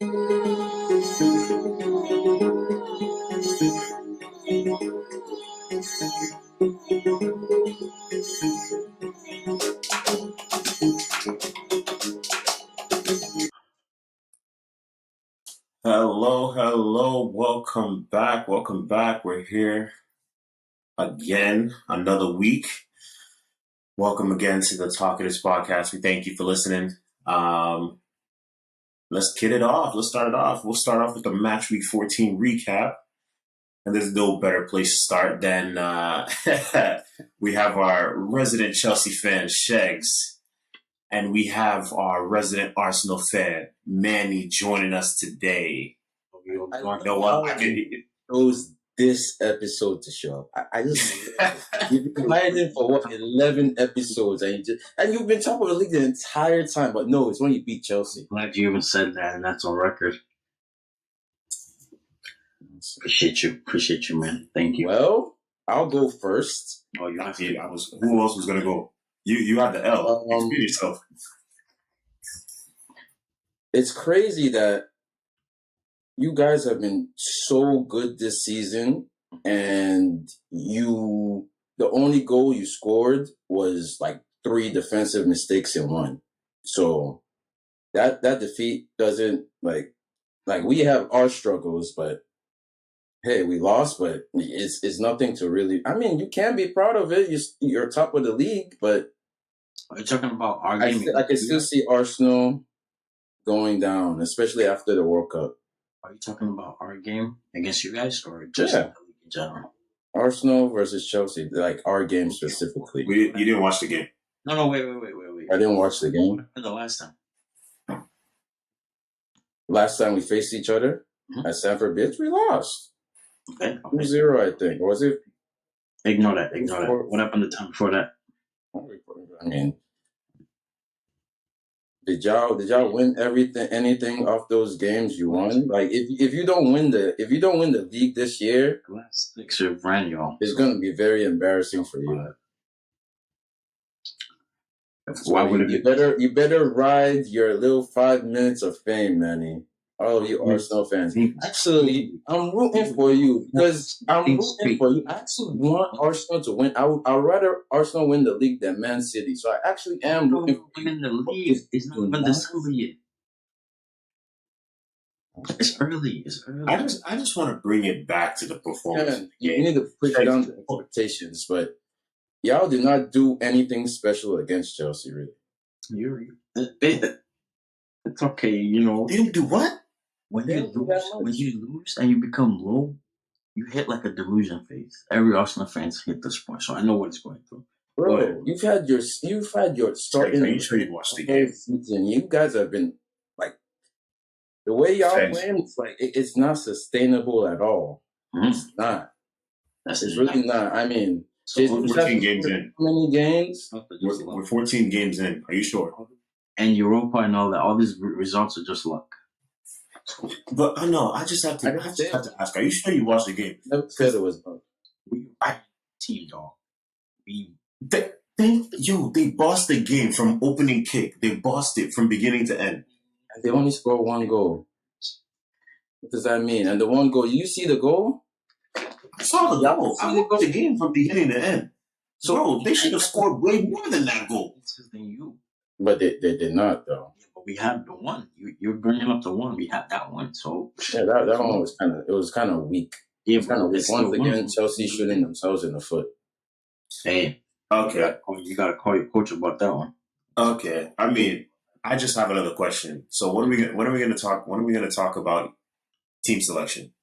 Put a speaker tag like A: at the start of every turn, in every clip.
A: Hello. Welcome back. We're here again, another week. Welcome again to the Talk of This podcast. We thank you for listening. Let's get it off. Let's start it off. We'll start off with the Matchweek 14 recap. And there's no better place to start than we have our resident Chelsea fan, Shegs. And we have our resident Arsenal fan, Manny, joining us today.
B: Chose this episode to show up. I just you've been hiding for 11 episodes, and you've been top of the league the entire time. But no, it's when you beat Chelsea.
C: Glad you even said that, and that's on record. Appreciate you, man. Thank you.
B: Well, I'll go first.
A: Oh, you have to. Who else was gonna go? You had the L. Explain yourself.
B: It's crazy that you guys have been so good this season, and the only goal you scored was like 3 defensive mistakes in one. So that defeat doesn't like we have our struggles, but hey, we lost, but it's nothing to really. I mean, you can be proud of it. You're top of the league, but
C: are you talking about our game?
B: I can still see Arsenal going down, especially after the World Cup.
C: Are you talking about our game against you guys, or just in general?
B: Arsenal versus Chelsea, like our game specifically.
A: You didn't watch the game.
C: No, wait.
B: I didn't watch the game.
C: What happened the last time?
B: Last time we faced each other at Stamford Bridge, we lost.
C: Okay.
B: 2-0, I think. Or was it?
C: Ignore that. What happened the time before that?
B: I mean, did y'all win anything off those games you won? Like if you don't win the league this year,
C: last 6 of ran y'all.
B: It's gonna be very embarrassing for you.
C: Why would it
B: you better ride your little 5 minutes of fame, Manny. All of you Arsenal fans. Actually, I'm rooting for you because I actually want Arsenal to win. I'd rather Arsenal win the league than Man City. So I actually am rooting for you.
C: In the league. It's not even December yet. It's early.
A: I just want to bring it back to the performance.
B: You need to push down the expectations, but y'all did not do anything special against Chelsea, really.
C: It's okay, you know.
A: They didn't do what?
C: When you lose and you become low, you hit like a delusion phase. Every Arsenal fans hit this point, so I know what it's going through.
B: Bro, you've had your starting.
A: Are you sure you watched the game?
B: Season. You guys have been like the way y'all playing. It's like it's not sustainable at all. It's not. It's really not. I mean,
A: we're 14 games in.
B: How many games?
A: We're 14 games in. Are you sure?
C: And Europa and all that. All these results are just luck.
A: But no, I just have to ask. Are you sure you watched the game?
B: Never said it was luck.
C: Team dog.
A: They bossed the game from opening kick. They bossed it from beginning to end.
B: And they only scored 1 goal. What does that mean? And the 1 goal, you see the goal?
A: I saw the goal. I watched the game from beginning to end. So they should have scored way more than that goal.
B: But they did not, though.
C: Yeah, but we had the one. You're bringing up the one. We had that one. So
B: yeah, that one was kind of weak. Yeah, kind of weak. Once again, Chelsea shooting themselves in the foot.
C: Hey,
A: okay.
C: You gotta call your coach about that one.
A: Okay. I mean, I just have another question. So when are we gonna talk about team selection?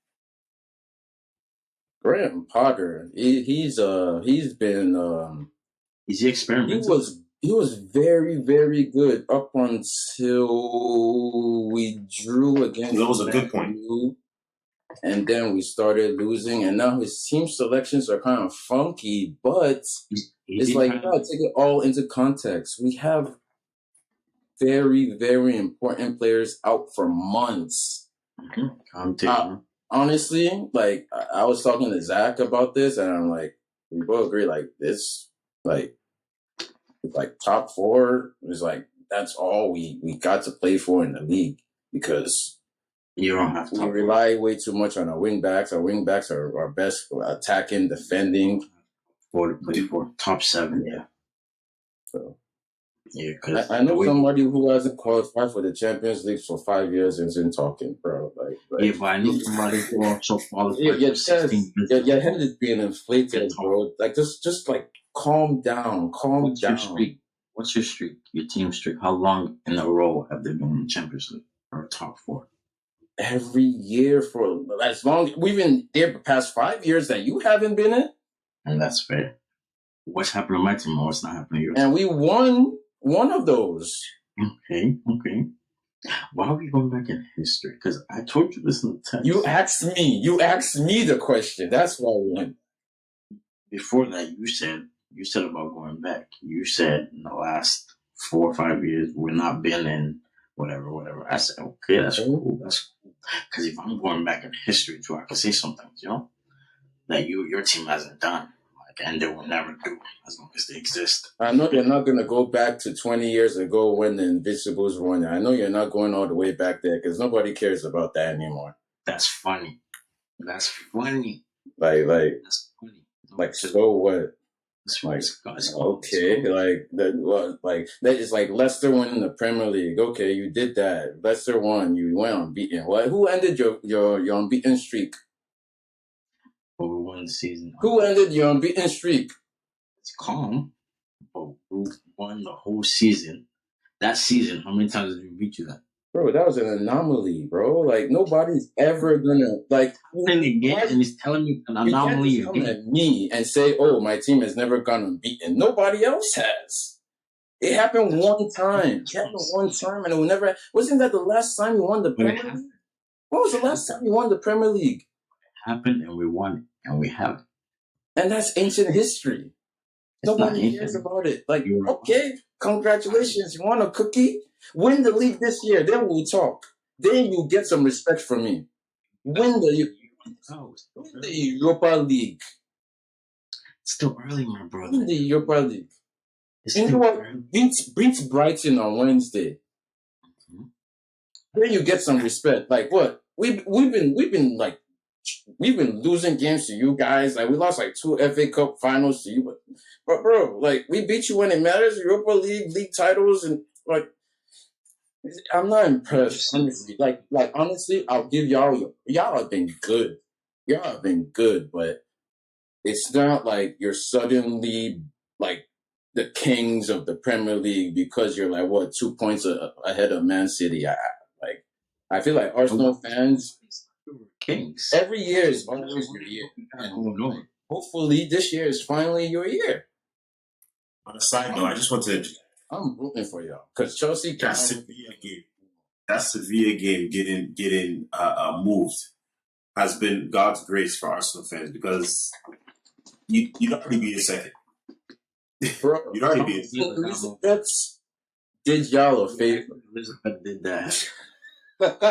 B: Graham Potter, he's been
C: Is he experimenting?
B: He was very, very good up until we drew against.
A: That was a good point.
B: And then we started losing, and now his team selections are kind of funky. But it's like, take it all into context. We have very, very important players out for months. Honestly, like I was talking to Zach about this, and I'm like, we both agree, like this, like top 4 is like that's all we got to play for in the league because
C: You don't have
B: We
C: top
B: rely way too much on our wing backs. Our wing backs are our best attacking, defending.
C: four to play for top 7. Yeah.
B: So
C: Yeah, because
B: I know somebody who hasn't qualified for the Champions League for 5 years and isn't talking, bro.
C: yeah, but I know somebody who also qualified
B: your
C: for 16 years.
B: your head is being inflated, bro. Like just like calm down, calm down.
C: Your streak? What's your streak? Your team streak? How long in a row have they been in the Champions League or top 4?
B: Every year for as long we've been there the past 5 years that you haven't been in.
C: And that's fair. What's happening to my team or what's not happening to yours?
B: And we won one of those.
C: Okay. Why are we going back in history? Because I told you this in the text.
B: You asked me the question. That's why we went.
C: Before that, you said about going back. You said in the last 4 or 5 years we're not been in whatever. I said, okay, that's cool. Because if I'm going back in history too, I can say some things, that your team hasn't done, and they will never do as long as they exist.
B: I know you're not gonna go back to 20 years ago when the Invincibles won. I know you're not going all the way back there because nobody cares about that anymore.
C: That's funny.
B: Like
C: that's funny.
B: Like so what? Like okay, like that is like Leicester winning the Premier League. Okay, you did that. Leicester won. You went unbeaten. What? Who ended your unbeaten streak?
C: But we won the season.
B: Who ended your unbeaten streak?
C: It's calm, but we won the whole season. That season, how many times did we beat you that?
B: Bro, that was an anomaly, bro. Like nobody's ever gonna like.
C: And he's telling me an anomaly.
B: You can't come at me and say, "Oh, my team has never gone unbeaten." Nobody else has. It happened one time. And it will never. Wasn't that the last time you won the Premier League? What was the last time you won the Premier League?
C: It happened, and we won it, and we have it.
B: And that's ancient history. Nobody cares about it. Like, okay, congratulations, you want a cookie? Win the league this year, then we'll talk. Then you'll get some respect from me. Win the Europa League.
C: It's still early, my brother.
B: Win the Europa League. You know what? Beat Brighton on Wednesday. Mm-hmm. Then you get some respect. Like what? We've been losing games to you guys. Like we lost like 2 FA Cup finals to you, but bro, like we beat you when it matters. Europa league titles, and like I'm not impressed. Honestly, like honestly, I'll give y'all have been good. Y'all have been good, but it's not like you're suddenly like the kings of the Premier League because you're like what 2 points ahead of Man City. I feel like Arsenal fans.
C: Kings.
B: Every year is always your year. And hopefully this year is finally your year.
A: On a side note, I just want to...
B: I'm rooting for y'all. Because Chelsea...
A: That Sevilla game getting moved has been God's grace for Arsenal fans because you'd already be in second.
B: Bro,
A: you'd already be in second.
B: Elizabeth did y'all a favor.
C: Elizabeth did that.
A: What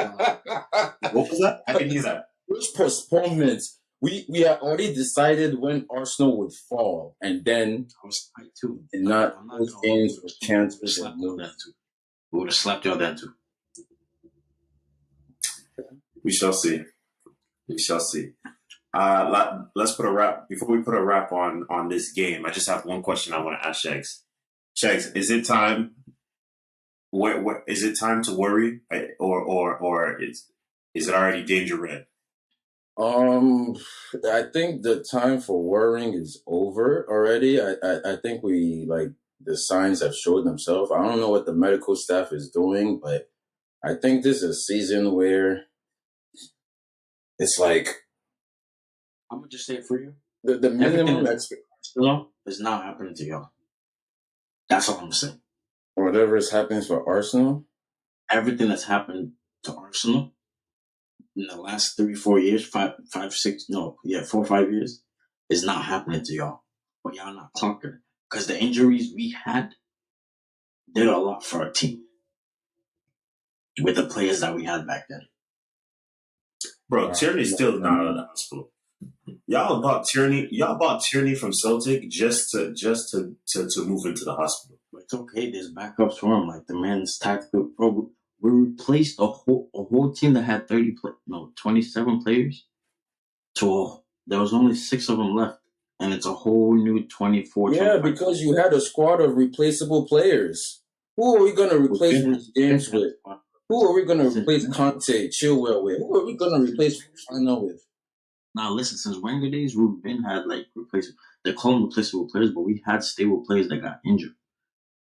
A: was that? I didn't hear that.
B: Which postponements? We had already decided when Arsenal would fall, and then those games were canceled.
C: We would have slapped y'all then too.
A: We shall see. Let's put a wrap. Before we put a wrap on this game, I just have one question I want to ask Shags. Shags, is it time? What is it time to worry, or is it already danger red?
B: I think the time for worrying is over already. I think the signs have showed themselves. I don't know what the medical staff is doing, but I think this is a season where it's like
C: I'm gonna just say it for you.
B: The minimum expectation
C: is not happening to y'all. That's all I'm saying.
B: Whatever is happening for Arsenal,
C: everything that's happened to Arsenal in the last 3-4 years, 4 or 5 years, is not happening to y'all. But y'all not conquering. Because the injuries we had did a lot for our team. With the players that we had back then.
A: Bro, Tierney's still not out of the hospital. Y'all bought Tierney from Celtic just to move into the hospital.
C: But it's okay. There's backups for him. Like the man's tactical. Bro, We replaced a whole team that had 27 players. There was only 6 of them left, and it's a whole new 24.
B: Yeah, because you had a squad of replaceable players. Who are we going to replace James with? Who are we going to replace Conte, Chilwell with? Who are we going to replace Fofana with?
C: Now, listen, since Wenger days, we've been had like replaceable. They call them replaceable players, but we had stable players that got injured.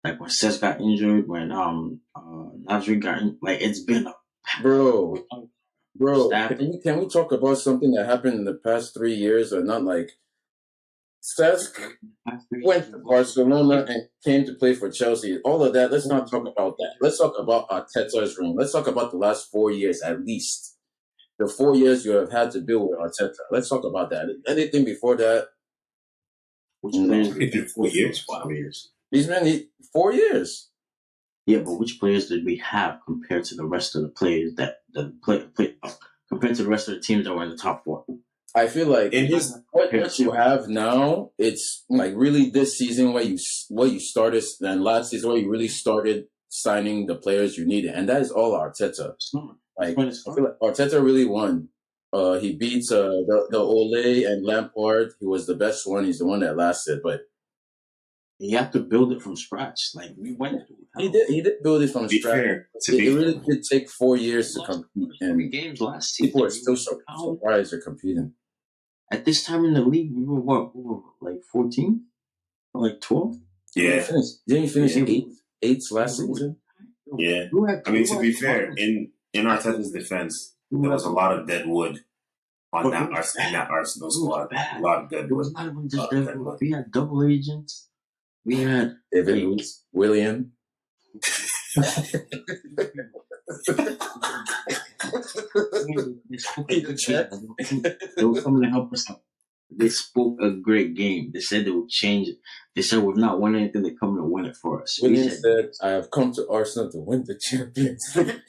C: Like when Seth got injured, when Nasri got injured, like it's been a
B: bro. Can we talk about something that happened in the past 3 years, or not? Like Seth went to Barcelona and came to play for Chelsea. All of that. Let's not talk about that. Let's talk about Arteta's reign. Let's talk about the last 4 years at least. The 4 years you have had to deal with Arteta. Let's talk about that. Anything before that?
C: Which players?
A: 4 years.
C: 5 years.
B: These men 4 years.
C: Yeah, but which players did we have compared to the rest of the players that compared to the rest of the teams that were in the top 4?
B: I feel like what you have now, it's like really this season where you started, and last season where you really started signing the players you needed, and that is all Arteta. Like I feel like Arteta really won. He beats the Ole and Lampard. He was the best one. He's the one that lasted, but
C: you have to build it from scratch. Like we went through.
B: He did build it from scratch. It really did take 4 years to compete, and
C: games last season.
B: People are still surprised they're competing.
C: At this time in the league, we were what? We were like 14, or like 12.
A: Yeah,
B: didn't you finish eighth last season?
A: Yeah, I mean, to be fair, in Arteta's defense, there was a lot of dead wood on that Arsenal squad. A lot of dead wood.
C: It was not even just dead wood. We had double agents. We had
B: David William.
C: They were coming to help us out. They spoke a great game. They said they would change it. They said we've not won anything. They're coming to win it for us.
B: William said, "I have come to Arsenal to win the Champions League."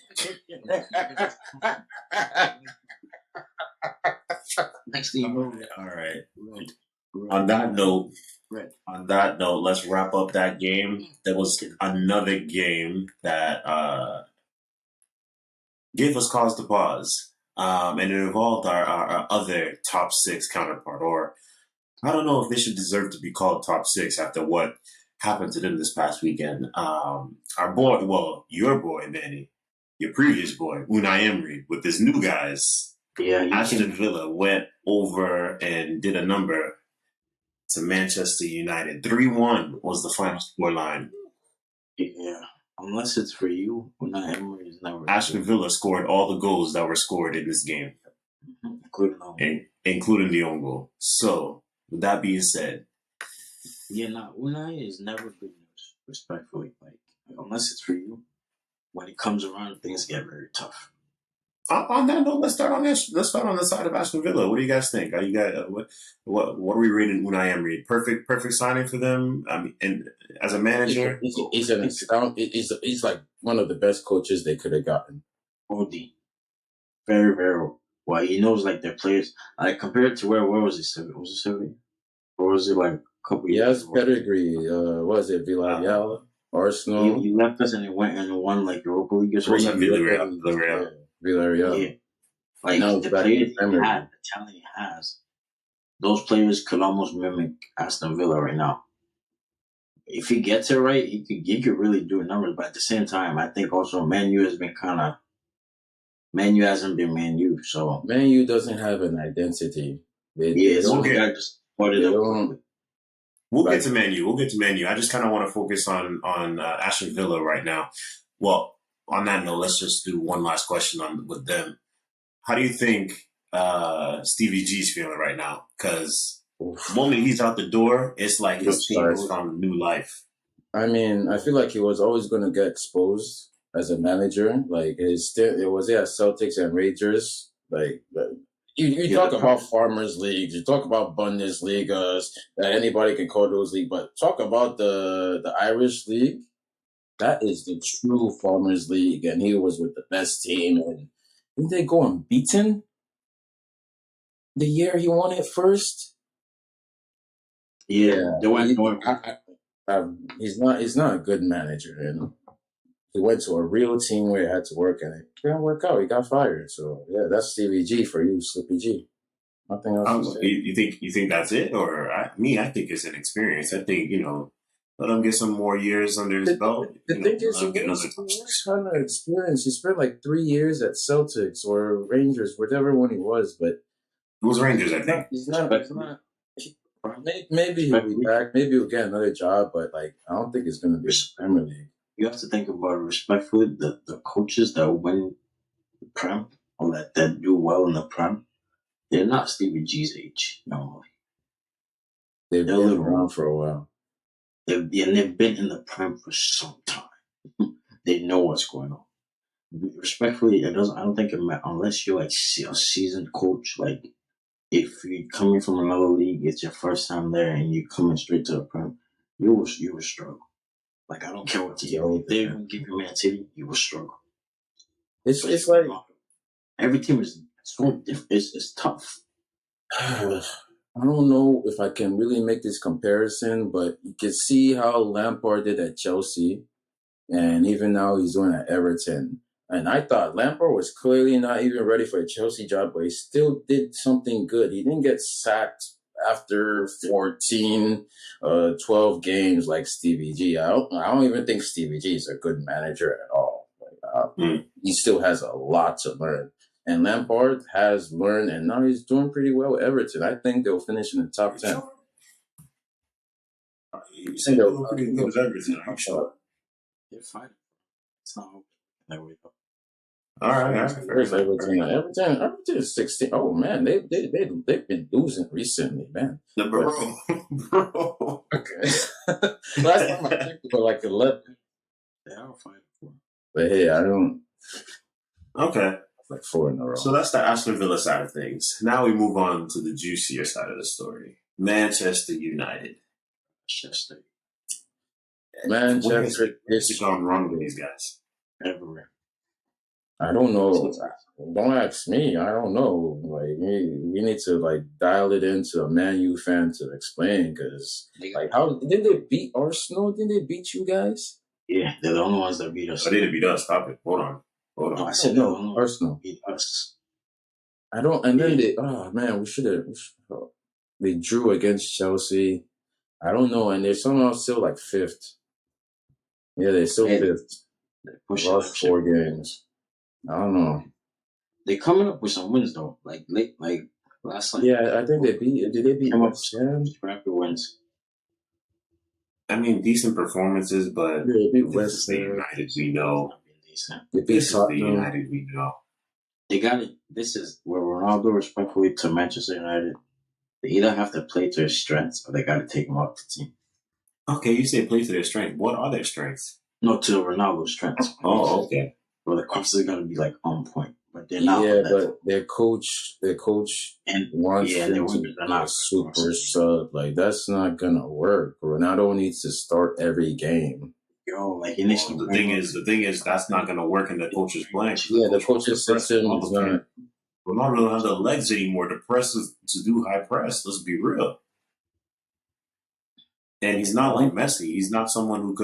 C: Next thing you know,
A: all right. On that note, let's wrap up that game. There was another game that gave us cause to pause, and it involved our other top 6 counterpart, or I don't know if they should deserve to be called top 6 after what happened to them this past weekend. Our boy, well, your boy, Manny, your previous boy, Unai Emery, with his new guys.
C: Yeah,
A: Aston Villa went over and did a number to Manchester United. 3-1 was the final scoreline.
C: Yeah, unless it's for you, Unai Emery is never.
A: Aston Villa scored all the goals that were scored in this game, including the own goal. So, with that being said,
C: Unai is never good news. Respectfully, like unless it's for you, when it comes around, things get very tough.
A: On that note, let's start on this. Let's start on the side of Aston Villa. What do you guys think? Are you guys what are we rating Unai Emery? Perfect signing for them. I mean, and as a manager,
B: he's like one of the best coaches they could have gotten.
C: OD, very very well. He knows like their players. Like compared to where was he? Was it 70? Or was it like a couple years?
B: Yes, pedigree. What is it? Villarreal, Arsenal.
C: He left us and he went and won like Europa League or something.
B: Villarreal.
C: Yeah. Like the players he had, the talent he has, those players could almost mimic Aston Villa right now. If he gets it right, he could really do numbers. But at the same time, I think also Man U hasn't been Man U. So
B: Man U doesn't have an identity.
A: We'll get to Man U. I just kind of want to focus on Aston Villa right now. Well, on that note, let's just do one last question with them. How do you think Stevie G's feeling right now? Because the moment he's out the door, it's like his team has found a new life.
B: I mean, I feel like he was always going to get exposed as a manager. Like it was at Celtics and Rangers. Like you talk about Farmers Leagues, you talk about Bundesligas, that anybody can call those leagues, but talk about the Irish League. That is the true Farmers League, and he was with the best team. And didn't they go unbeaten the year he won it first?
C: Yeah, they went.
B: He's not a good manager, and he went to a real team where he had to work, and it didn't work out. He got fired. So yeah, that's Stevie G for you, Slippy G. Nothing else to say.
A: You think that's it, or I think it's an experience. I think let him get some more years under his belt.
B: The thing is, he was kind of experience. He spent like 3 years at Celtics or Rangers, whatever one he was, but
A: it was Rangers, I think.
B: He's not. Maybe he'll be back. Maybe he'll get another job, but like I don't think it's going to be Premier League.
C: You have to think about it respectfully. The coaches that win the Prem or that do well in the Prem, they're not Stevie G's age normally.
B: They've been around for a while.
C: They've been in the Prem for some time. They know what's going on. Respectfully, I don't think it matters unless you're like a seasoned coach. Like if you're coming from another league, it's your first time there, and you're coming straight to the Prem, you will struggle. Like I don't care what team. If they even give you Man City, you will struggle.
B: It's like
C: every team is so different. It's tough.
B: I don't know if I can really make this comparison, but you can see how Lampard did at Chelsea, and even now he's doing at Everton. And I thought Lampard was clearly not even ready for a Chelsea job, but he still did something good. He didn't get sacked after 14, 12 games like Stevie G. I don't even think Stevie G is a good manager at all. He still has a lot to learn. And Lampard has learned, and now he's doing pretty well with Everton. I think they'll finish in the top 10.
A: You said they'll pretty good with Everton. I'm sure.
C: They're fine. It's not open. There we go.
A: All right.
B: Where's Everton? Everton is 16. Oh man, they've been losing recently, man.
A: Bro.
B: Okay. Last time I checked, they were like 11.
C: They are 5-4.
B: But hey, I don't.
A: Okay.
B: Like 4 in a row.
A: So that's the Aston Villa side of things. Now we move on to the juicier side of the story. Manchester United.
B: Manchester
A: is gone wrong with these guys.
C: Everywhere.
B: I don't know. Don't ask me. I don't know. Like we need to like dial it into a Man U fan to explain because like how did they beat Arsenal? Did they beat you guys?
C: Yeah, they're the only ones that beat us.
A: But they didn't beat us. Stop it. Hold on.
C: No, I said no.
B: Arsenal
C: beat us.
B: I don't. And then they. Oh man, we should have. They drew against Chelsea. I don't know, and they're somehow still like 5th. Yeah, they're still 5th. They lost 4 games. I don't know.
C: They're coming up with some wins though. Like last night.
B: Yeah, I think they beat. Did they beat West Ham?
C: Rapid wins.
A: I mean, decent performances, but
B: they beat
A: this is the United we know.
B: They beat
A: this is the United we know.
C: They got it. This is where Ronaldo, respectfully to Manchester United, they either have to play to their strengths or they got to take them off the team.
A: Okay, you say play to their strengths. What are their strengths?
C: No, to Ronaldo's strengths.
A: Oh, okay.
C: Well, the crosses are going to be like on point, but they're not.
B: Yeah, but their coach wants them to be a super sub. Like that's not gonna work. Ronaldo needs to start every game.
C: Yo, like
A: the thing is, that's not gonna work in the coach's plan.
B: Yeah, the coach's system is not.
A: Ronaldo don't have the legs anymore to press to do high press. Let's be real. And he's not like Messi. He's not someone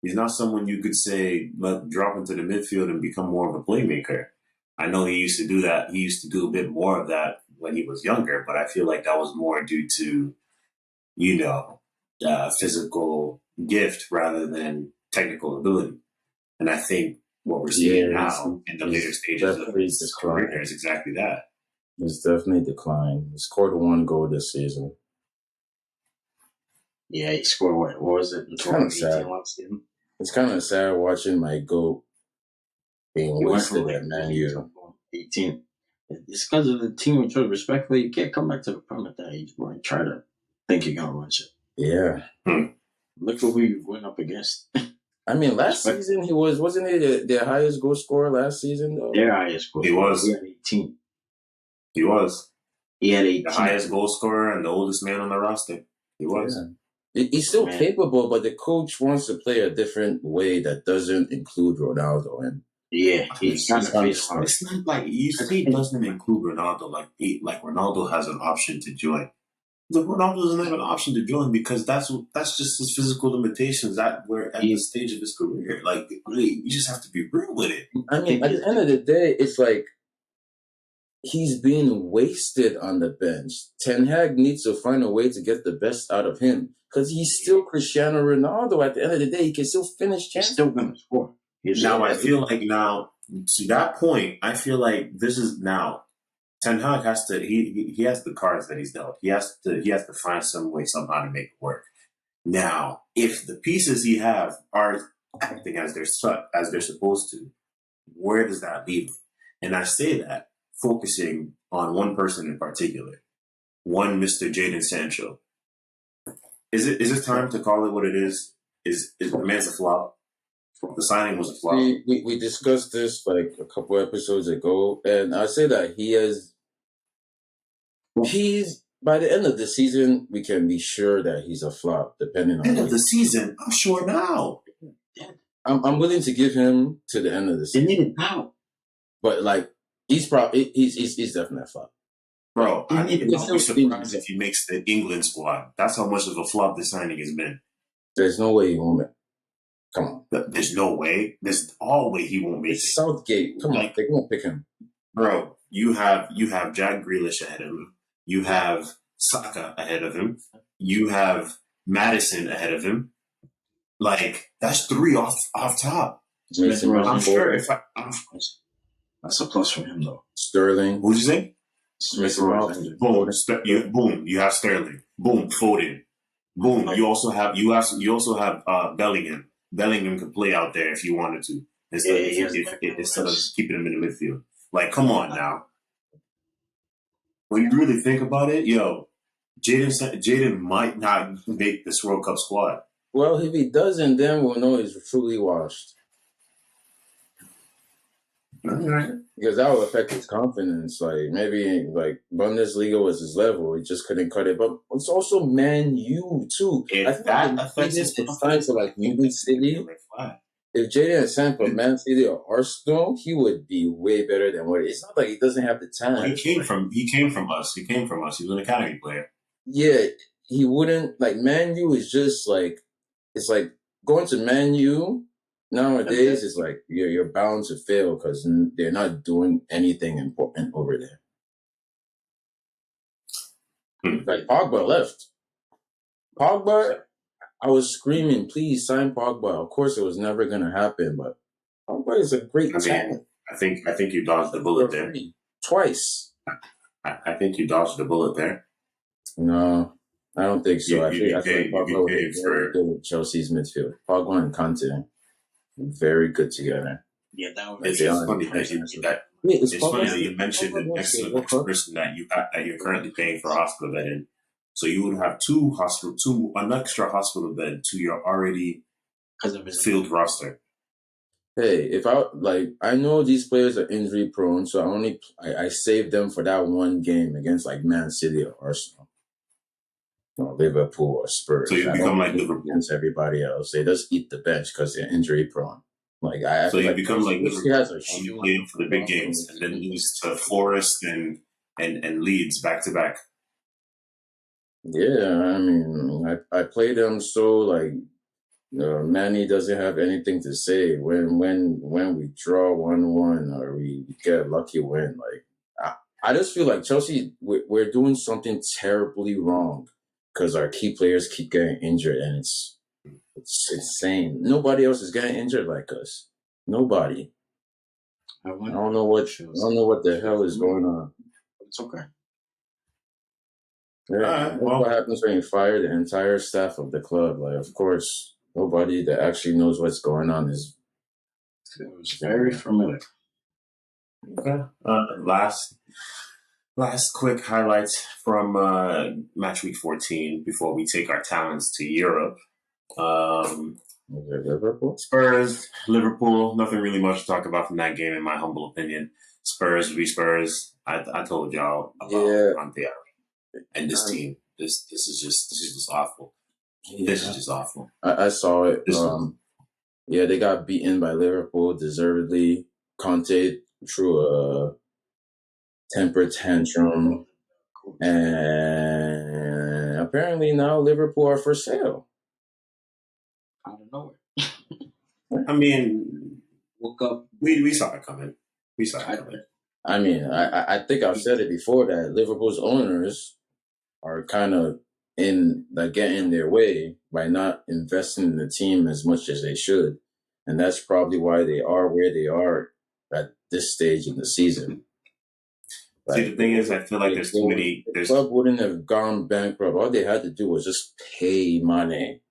A: He's not someone you could say drop into the midfield and become more of a playmaker. I know he used to do that. He used to do a bit more of that when he was younger, but I feel like that was more due to, physical gift rather than technical ability. And I think what we're seeing now in the later stages of his career is exactly that.
B: It's definitely declined. He scored 1 goal this season.
C: Yeah, he scored what was it?
B: It's kind of sad. It's kind of sad watching my GOAT being wasted at Man U.
C: 18. It's because of the team we chose. Respectfully, you can't come back to the Prem at that age, bro, and try to think you're going to run shit.
B: Yeah.
C: Look at who you went up against.
B: I mean, last season wasn't he their highest goal scorer last season, though?
C: Their highest goal
A: scorer. He was.
C: He had 18.
A: He was.
C: He had 18.
A: The highest goal scorer and the oldest man on the roster. He was.
B: Yeah. He's still capable, but the coach wants to play a different way that doesn't include Ronaldo. And
C: yeah, he's kind of
A: it's not like you say he doesn't include Ronaldo. Like Ronaldo has an option to join. Ronaldo doesn't have an option to join because that's just his physical limitations. That we're at the stage of his career. Like, really, you just have to be real with it.
B: I mean, at the end of the day, it's like he's being wasted on the bench. Ten Hag needs to find a way to get the best out of him because he's still Cristiano Ronaldo. At the end of the day, he can still finish
C: He's
B: champions.
C: still going to score.
A: Now, I feel like to that point, I feel like this is now. Ten Hag has to. He has the cards that he's dealt. He has to find some way somehow to make it work. Now, if the pieces he have are acting as they're supposed to, where does that leave him? And I say that focusing on one person in particular, one Mr. Jadon Sancho. Is it time to call it what it is? Is the man's a flop? The signing was a flop.
B: We discussed this like a couple episodes ago, and I say that he's by the end of the season, we can be sure that he's a flop, depending on
A: end of the season. I'm sure now.
B: I'm willing to give him to the end of the season.
C: They need it now.
B: But like he's definitely a flop.
A: Bro, I need to be surprised if he makes the England squad. That's how much of a flop the signing has been.
B: There's no way he won't make. Come on.
A: There's no way. There's all way he won't make it.
B: Southgate. Come on, they won't pick him.
A: Bro, you have Jack Grealish ahead of him. You have Saka ahead of him. You have Madison ahead of him. Like, that's three off top. I'm sure if
C: that's a plus for him though.
B: Sterling.
A: Who'd you say?
B: Boom.
A: You have Sterling. Boom. Foden. Boom. You also have Bellingham. Bellingham could play out there if you wanted to instead of just keeping him in the midfield. Like, come on now. When you really think about it, Jadon might not make this World Cup squad.
B: Well, if he doesn't, then we'll know he's truly washed.
A: Right.
B: Because that will affect his confidence. Like maybe like Bundesliga was his level, he just couldn't cut it. But it's also Man U too.
A: If
B: I think
A: that affects his
B: it's time to like New City. If Jaden had signed for Man City or Arsenal, he would be way better than what it's not like he doesn't have the talent.
A: Well, he came from us. He was an academy player.
B: Yeah, he wouldn't like Man U is just like it's like going to Man U nowadays is like you're bound to fail because they're not doing anything important over there. Like Pogba left. Pogba, I was screaming, please sign Pogba. Of course, it was never going to happen, but Pogba is a great talent.
A: I think you dodged the bullet there.
B: Twice.
A: I think you dodged the bullet there.
B: No, I don't think so. I think Pogba would be very good with Chelsea's midfield. Pogba and Conte, very good together.
C: Yeah, that would
A: it's funny that you mentioned an excellent person that you're currently paying for hospital bed in. So you would have an extra hospital bed to your already filled roster.
B: Hey, if I know these players are injury prone, so I saved them for that one game against like Man City or Arsenal, or Liverpool or Spurs.
A: So you become like Liverpool
B: against everybody else. They just eat the bench because they're injury prone. Like
A: so you become like Liverpool. You play them for the big games and then lose to Forest and Leeds back to back.
B: Yeah, I mean, I play them so like Manny doesn't have anything to say when we draw 1-1 or we get a lucky win. Like I just feel like Chelsea we're doing something terribly wrong because our key players keep getting injured and it's insane. Nobody else is getting injured like us. Nobody. I don't know what the hell is going on.
C: It's okay.
B: Yeah, what happens when you fire the entire staff of the club? Like, of course, nobody that actually knows what's going on is.
C: It was very familiar.
A: Okay. Last quick highlights from Matchweek 14 before we take our talents to Europe.
B: Liverpool?
A: Spurs, Liverpool. Nothing really much to talk about from that game, in my humble opinion. Spurs v Spurs. I told y'all about Conte. And this team, this is just awful. Yeah. This is just awful.
B: I saw it. They got beaten by Liverpool deservedly. Conte threw a temper tantrum, and apparently now Liverpool are for sale.
C: Out of nowhere.
A: I mean,
C: Woke up.
A: we saw it coming. We saw it coming.
B: I mean, I think I've said it before that Liverpool's owners are kind of getting in their way by not investing in the team as much as they should, and that's probably why they are where they are at this stage in the season.
A: See, the thing is, I feel like there's too many.
B: The club wouldn't have gone bankrupt. All they had to do was just pay money.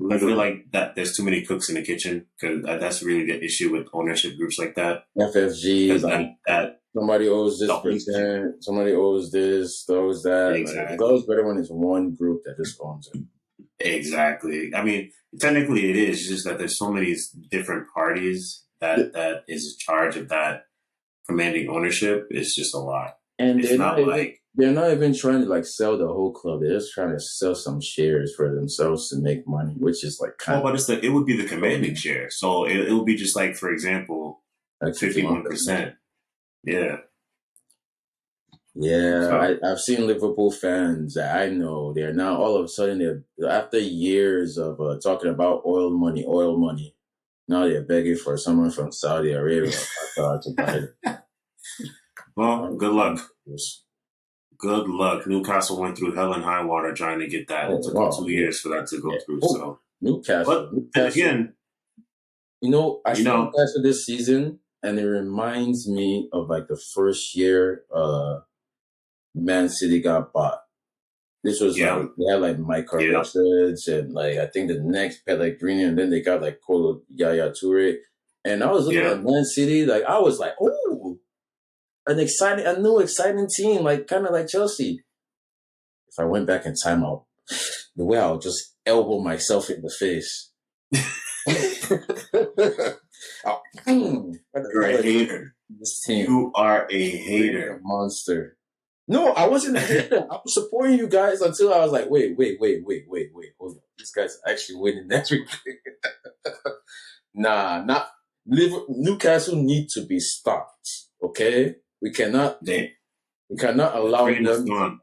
A: I feel like that there's too many cooks in the kitchen because that's really the issue with ownership groups like that.
B: FFG,
A: that
B: somebody owes this percent, somebody owes this, owes that.
A: Exactly.
B: Like, those better when it's one group that just owns it.
A: Exactly. I mean, technically it is just that there's so many different parties that is in charge of that commanding ownership. It's just a lot.
B: And
A: it's
B: they're not even trying to like sell the whole club. They're just trying to sell some shares for themselves to make money, which is like kind
A: of. But it would be the commanding share. So it would be just like, for example, like 51%. Yeah.
B: Yeah, so, I've seen Liverpool fans that I know. They're now all of a sudden after years of talking about oil money. Now they're begging for someone from Saudi Arabia to buy it.
A: Well, good luck. Good luck. Newcastle went through hell and high water trying to get that. It took 2 years for that to go through. So
B: Newcastle.
A: Again,
B: I see Newcastle this season, and it reminds me of like the first year Man City got bought. This was like they had like Mike Richards and like I think the next Pellegrini, and then they got like Kolo Yaya Toure. And I was looking at Man City, like I was like, oh, a new exciting team, like kind of like Chelsea. If I went back in time, the way I'll just elbow myself in the face.
A: You're a hater.
B: This team.
A: You are a hater.
B: A monster. No, I wasn't a hater. I was supporting you guys until I was like, wait. Hold on. These guys are actually winning everything. Newcastle need to be stopped. Okay? We cannot allow them to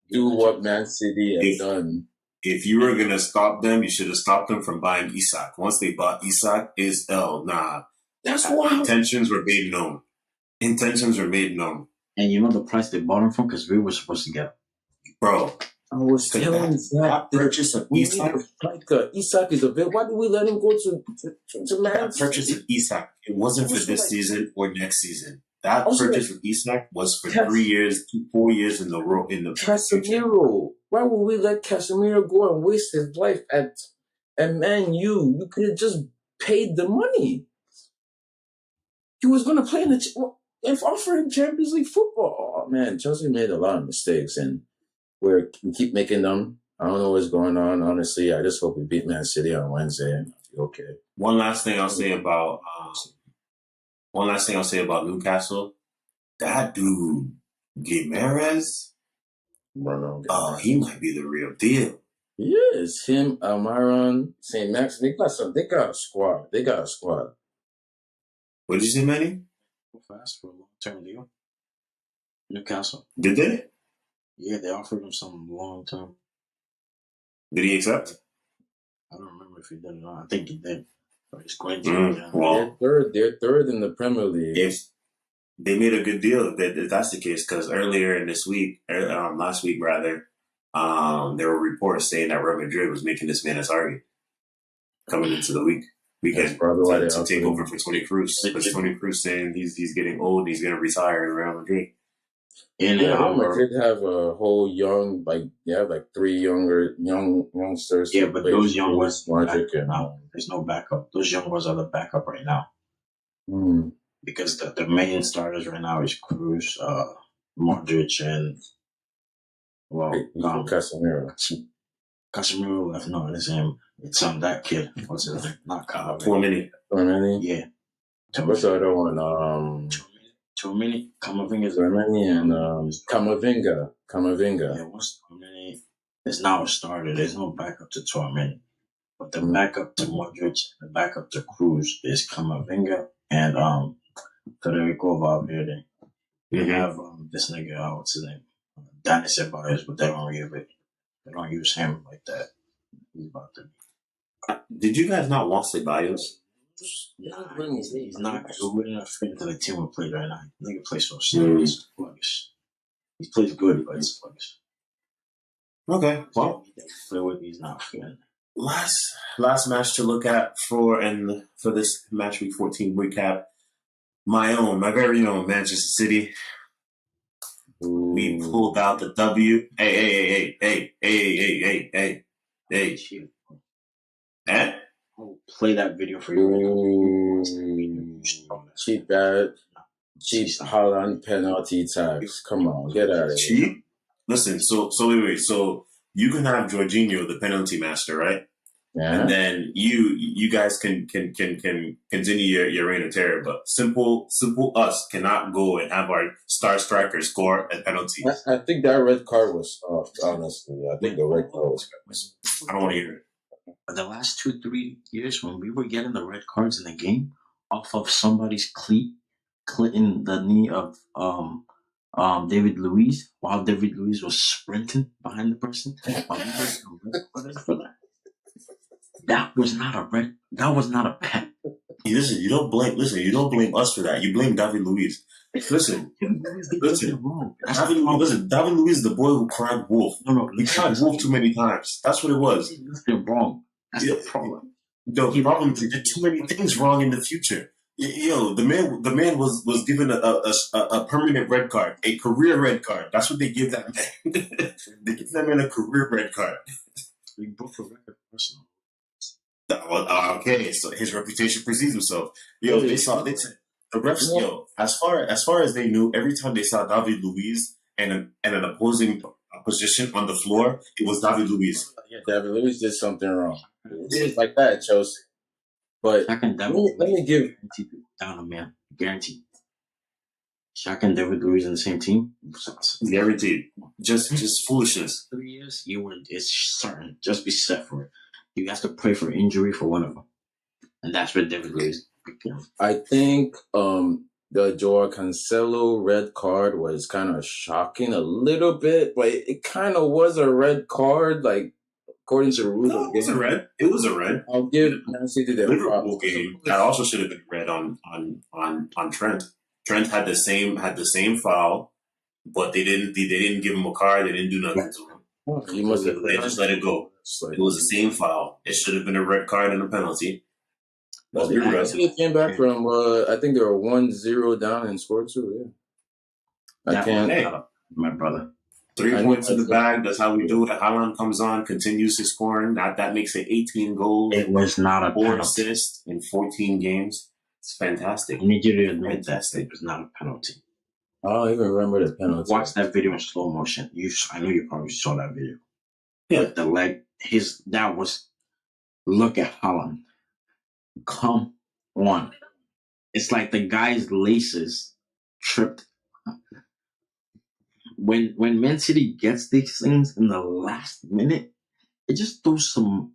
B: do what Man City has done.
A: If you were gonna stop them, you should have stopped them from buying Isak. Once they bought Isak,
B: that's why
A: intentions were made known.
C: And you know the price they bought him from because we were supposed to get,
A: bro.
B: I was telling that
A: purchase of Isak.
B: Isak is available. Why did we let him go to Man?
A: That purchase of Isak, it wasn't for this season or next season. That purchase of Isak was for 3 years, 4 years in the
B: Casemiro. Why would we let Casemiro go and waste his life at Man U? You could have just paid the money. He was going to play if offering Champions League football. Oh, man, Chelsea made a lot of mistakes, and we keep making them. I don't know what's going on, honestly. I just hope we beat Man City on Wednesday and I'll be okay.
A: One last thing I'll say about Newcastle. That dude, Guimaraes, he might be the real deal.
B: He is. Him, Almiron, St. Max, they got a squad.
A: What did you say, Manny?
C: Fast for a long-term deal. Newcastle.
A: Did they?
C: Yeah, they offered him some long-term.
A: Did he accept?
C: I don't remember if he did or not. I think he did. But he's going to.
B: Well, they're third in the Premier League.
A: If they made a good deal, if that's the case, because earlier in this week, last week rather, there were reports saying that Real Madrid was making this man a target coming into the weekend to take over for Toni Kroos. Because Toni Kroos saying he's getting old, he's going to retire in Real Madrid.
B: Real Madrid have a whole young, they have 3 youngsters.
C: Yeah, but those young ones, there's no backup. Those young ones are the backup right now. Because the main starters right now is Kroos, Modric, and
B: Casemiro.
C: Casemiro left. No, it's him. It's that kid. What's his name? Not Kyle.
B: Tchouaméni? Yeah.
C: What's
B: the other one?
C: Tchouaméni, Camavinga,
B: and Camavinga.
C: Yeah, what's Tchouaméni? It's now a starter. There's no backup to Tchouaméni. But the backup to Modric, the backup to Kroos is Camavinga and Federico Valverde. We have this nigga, what's his name? Dennis Ceballos, but they don't use him like that. He's about to.
A: Did you guys not want Ceballos?
C: He's not good enough fit to the team we play right now. Nigga plays so serious, sluggish. He plays good, but he's sluggish.
A: Okay, well,
C: He's not fit.
A: Last match to look at for this match week 14 recap. My very own Manchester City. We pulled out the W. Hey. Eh?
C: Play that video for you.
B: Cheap Holland penalty tax. Come on, get out of here.
A: Cheap? Listen, so wait. So you can have Jorginho, the penalty master, right?
B: Yeah.
A: And then you guys can continue your reign of terror, but simple us cannot go and have our star striker score a penalty.
B: I think that red card was soft, honestly. I think the red card was.
A: I don't want to hear it.
C: The last 2-3 years when we were getting the red cards in the game off of somebody's cleat in the knee of David Luiz while David Luiz was sprinting behind the person. That was not a red. That was not a pen.
A: Listen, you don't blame us for that. You blame David Luiz. Listen. David Luiz is the boy who cried wolf.
C: No,
A: he cried wolf too many times. That's what it was.
C: They're wrong. That's the problem.
A: The problem is there are too many things wrong in the future. The man was given a permanent red card, a career red card. That's what they give that man. They give that man a career red card.
C: He broke the record personally.
A: Okay, so his reputation precedes himself. They said the refs. As far as they knew, every time they saw David Luiz and an opposing position on the floor, it was David Luiz.
B: Yeah, David Luiz did something wrong. It was like that, Chelsea. But let me give
C: down a man, guaranteed. Shaq and David Luiz in the same team,
A: guaranteed. Just foolishness.
C: 3 years, it's certain. Just be set for it. You have to pray for injury for one of them, and that's what David Luiz.
B: I think the Joao Cancelo red card was kind of shocking a little bit, but it kind of was a red card, like according to the rules.
A: No, it was a red.
B: I'll give Man City the
A: Liverpool game. That also should have been red on Trent. Trent had the same foul, but they didn't give him a card. They didn't do nothing to him.
B: He must have.
A: They just let it go. It was the same foul. It should have been a red card and a penalty.
B: They came back from, I think they were 1-0 down and scored 2. Yeah.
C: My brother.
A: 3 points in the bag. That's how we do it. Haaland comes on, continues his scoring. That makes it 18 goals.
C: It was not a
A: 4 assists in 14 games. It's fantastic.
C: I need you to admit that it was not a penalty.
B: I don't even remember the penalty.
C: Watch that video in slow motion. I know you probably saw that video.
A: Yeah.
C: But the leg, look at Haaland. Come on. It's like the guy's laces tripped. When Man City gets these things in the last minute, it just throws some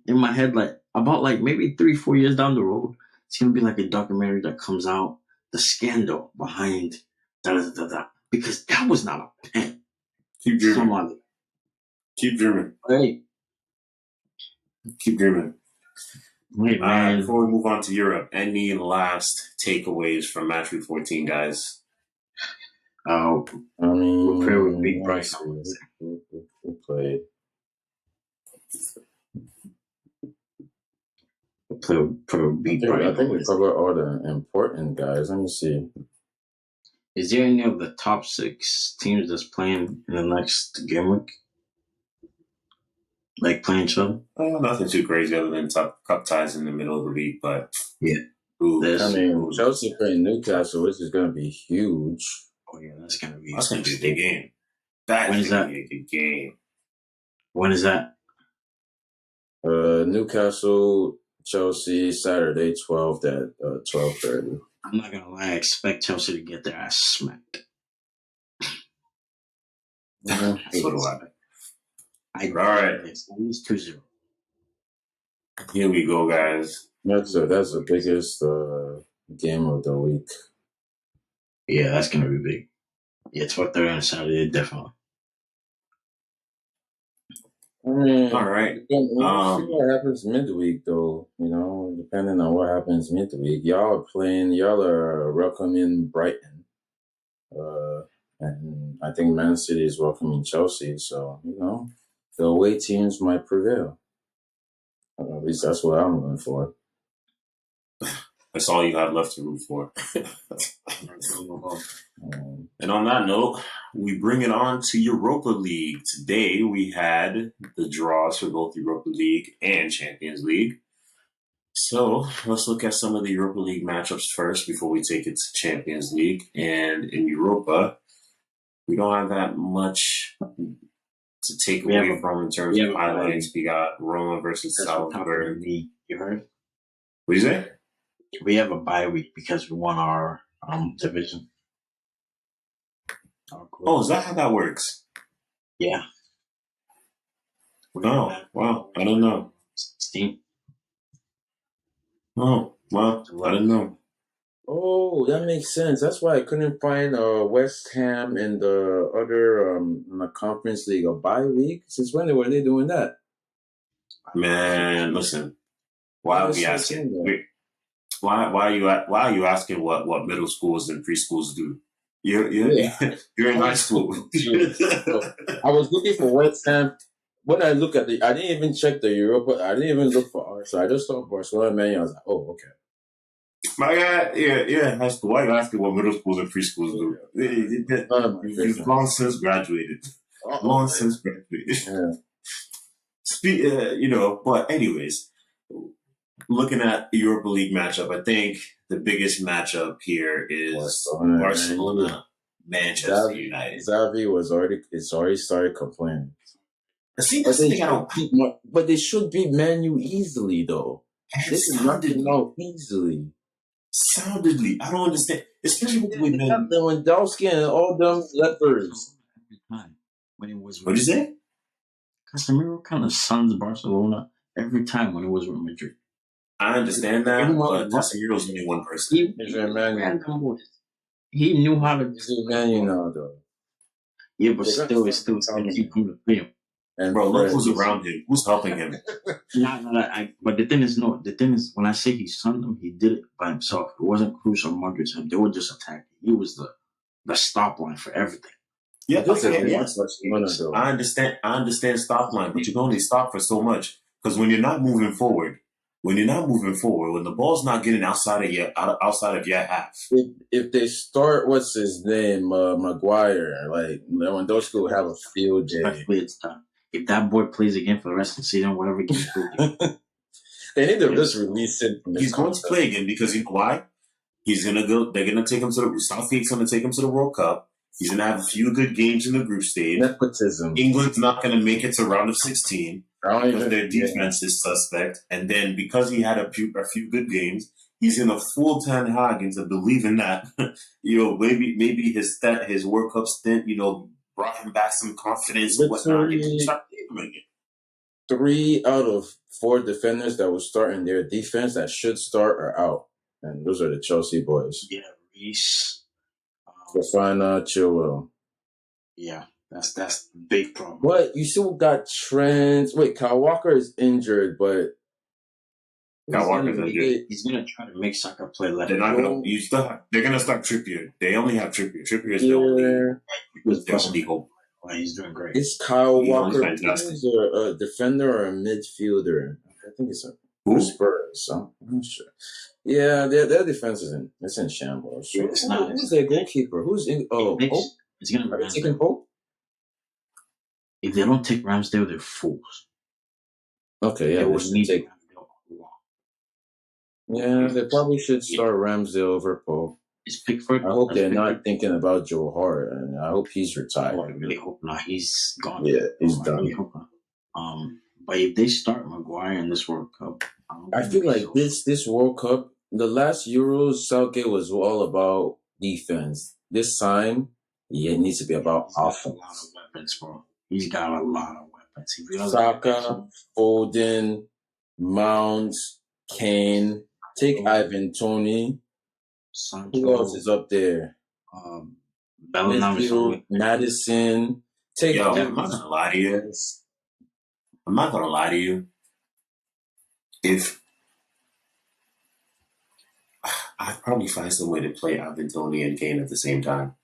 C: in my head, like about like maybe 3-4 years down the road, it's gonna be like a documentary that comes out, the scandal behind because that was not a pen.
A: Keep dreaming. Keep dreaming.
C: Hey.
A: Keep dreaming.
C: Wait, man.
A: Before we move on to Europe, any last takeaways from match week 14, guys?
B: I mean,
C: we'll play with Big Price.
B: We played.
C: We'll play with Big Price.
B: I think we covered all the important guys. Let me see.
C: Is there any of the top 6 teams that's playing in the next game week? Like playing each other?
A: Nothing too crazy other than cup ties in the middle of the week, but
C: yeah.
B: Chelsea playing Newcastle, which is going to be huge.
C: Oh yeah, that's going to be
A: a big game. That's going to be a good game.
C: When is that?
B: Newcastle, Chelsea, Saturday, 12th at 12:30.
C: I'm not going to lie. I expect Chelsea to get their ass smacked.
A: So do I.
C: All right. It's at least 2-0.
A: Here we go, guys.
B: That's the biggest game of the week.
C: Yeah, that's going to be big. Yeah, 12:30 on Saturday, definitely.
B: I mean,
A: All right.
B: we'll see what happens midweek, though. Depending on what happens midweek, y'all are welcoming Brighton, and I think Man City is welcoming Chelsea. So the away teams might prevail. At least that's what I'm looking for.
A: That's all you have left to root for. And on that note, we bring it on to Europa League. Today we had the draws for both Europa League and Champions League. So let's look at some of the Europa League matchups first before we take it to Champions League. And in Europa, we don't have that much to take away from in terms of highlights. We got Roma versus Salzburg.
C: You heard?
A: What do you say?
C: We have a bye week because we won our division.
A: Oh, is that how that works?
C: Yeah.
A: Oh, wow. I don't know.
C: 16.
A: Oh, well, I didn't know.
B: Oh, that makes sense. That's why I couldn't find West Ham and the other in the Conference League a bye week. Since when were they doing that?
A: Man, listen. Why are we asking? Why are you asking what middle schools and preschools do? You're in high school.
B: I was looking for West Ham. When I look at I didn't even check the Europa. I didn't even look for Arsenal. I just saw Barcelona, Man. I was like, oh, okay.
A: My God, yeah, high school. Why are you asking what middle schools and preschools do? You've long since graduated. Long since graduated.
B: Yeah.
A: But anyways, looking at the Europa League matchup, I think the biggest matchup here is Barcelona, Manchester United.
B: Xavi it's already started complaining.
A: See,
B: but they should beat Man U easily, though. They should knock them out easily.
A: Soundedly, I don't understand, especially with the way Man U.
B: Lewandowski and all them lepers.
C: Every time when it was.
A: What'd you say?
C: Casemiro kind of suns Barcelona every time when it was with Madrid.
A: I understand that, but Casemiro's only one person.
C: He knew how to.
B: Man U now, though.
C: Yeah, but still, it's still keep him to play him.
A: And bro, look who's around him. Who's helping him?
C: But the thing is, when I say he sunned him, he did it by himself. It wasn't Cruz or Modric. They were just attacking. He was the stop line for everything.
A: Yeah, I understand stop line, but you can only stop for so much. Because when you're not moving forward, when the ball's not getting outside of your half.
B: If they start, what's his name, Maguire, like Lewandowski will have a field day.
C: It's time. If that boy plays again for the rest of the season, whatever game
B: they need to just release him.
A: He's going to play again because you know why? He's gonna go. They're gonna take him to Southgate's gonna take him to the World Cup. He's gonna have a few good games in the group stage.
B: Nepotism.
A: England's not gonna make it to round of 16 because their defense is suspect. And then because he had a few good games, he's gonna fool Ten Hag into believing that maybe his World Cup stint brought him back some confidence and whatnot. Start again.
B: 3 out of 4 defenders that will start in their defense that should start are out. And those are the Chelsea boys.
C: Yeah, Reece.
B: Fofana, Chilwell.
C: Yeah, that's the big problem.
B: But you still got Trent. Wait, Kyle Walker is injured, but
A: Kyle Walker's injured.
C: He's gonna try to make Saka play left.
A: They're not gonna. They're gonna start Trippier. They only have Trippier. Trippier is their only hope.
C: Well, he's doing great.
B: Is Kyle Walker a defender or a midfielder? I think it's a Spurs. I'm not sure. Yeah, their defense is in shambles.
C: It's not.
B: Who's their goalkeeper? Who's in? Oh, Pope?
C: It's gonna be
B: taking Pope.
C: If they don't take Ramsdale, they're fools.
B: Okay, yeah, they would need take. Yeah, they probably should start Ramsdale over Pope.
C: It's Pickford.
B: I hope they're not thinking about Joe Hart, and I hope he's retired.
C: I really hope not. He's gone.
B: Yeah, he's done.
C: Really hope not. But if they start Maguire in this World Cup,
B: I feel like this World Cup, the last Euros, Southgate was all about defense. This time, it needs to be about offense.
C: A lot of weapons, bro. He's got a lot of weapons.
B: Saka, Foden, Mount, Kane. Take Ivan Toney.
C: Sancho.
B: Who else is up there?
C: Bellingham,
B: Madison. Take
A: I'm not gonna lie to you. I'm not gonna lie to you. If I'd probably find some way to play Ivan Toney and Kane at the same time.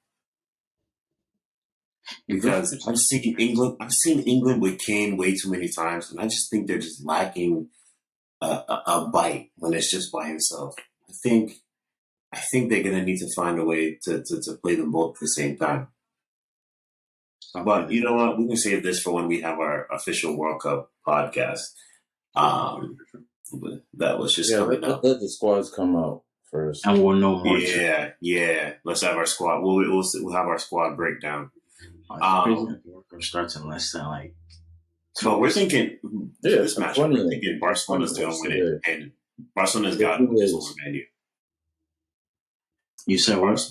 A: Because I've seen England with Kane way too many times, and I just think they're just lacking a bite when it's just by himself. I think they're gonna need to find a way to play them both at the same time. But you know what? We can save this for when we have our official World Cup podcast. That was just coming up.
B: Let the squads come out first,
C: and we'll know more.
A: Yeah. Let's have our squad. We'll have our squad breakdown.
C: The World Cup starts in less than like.
A: So we're thinking this match. We're thinking Barcelona's going to win it, and Barcelona's got this over Man U.
C: You said what?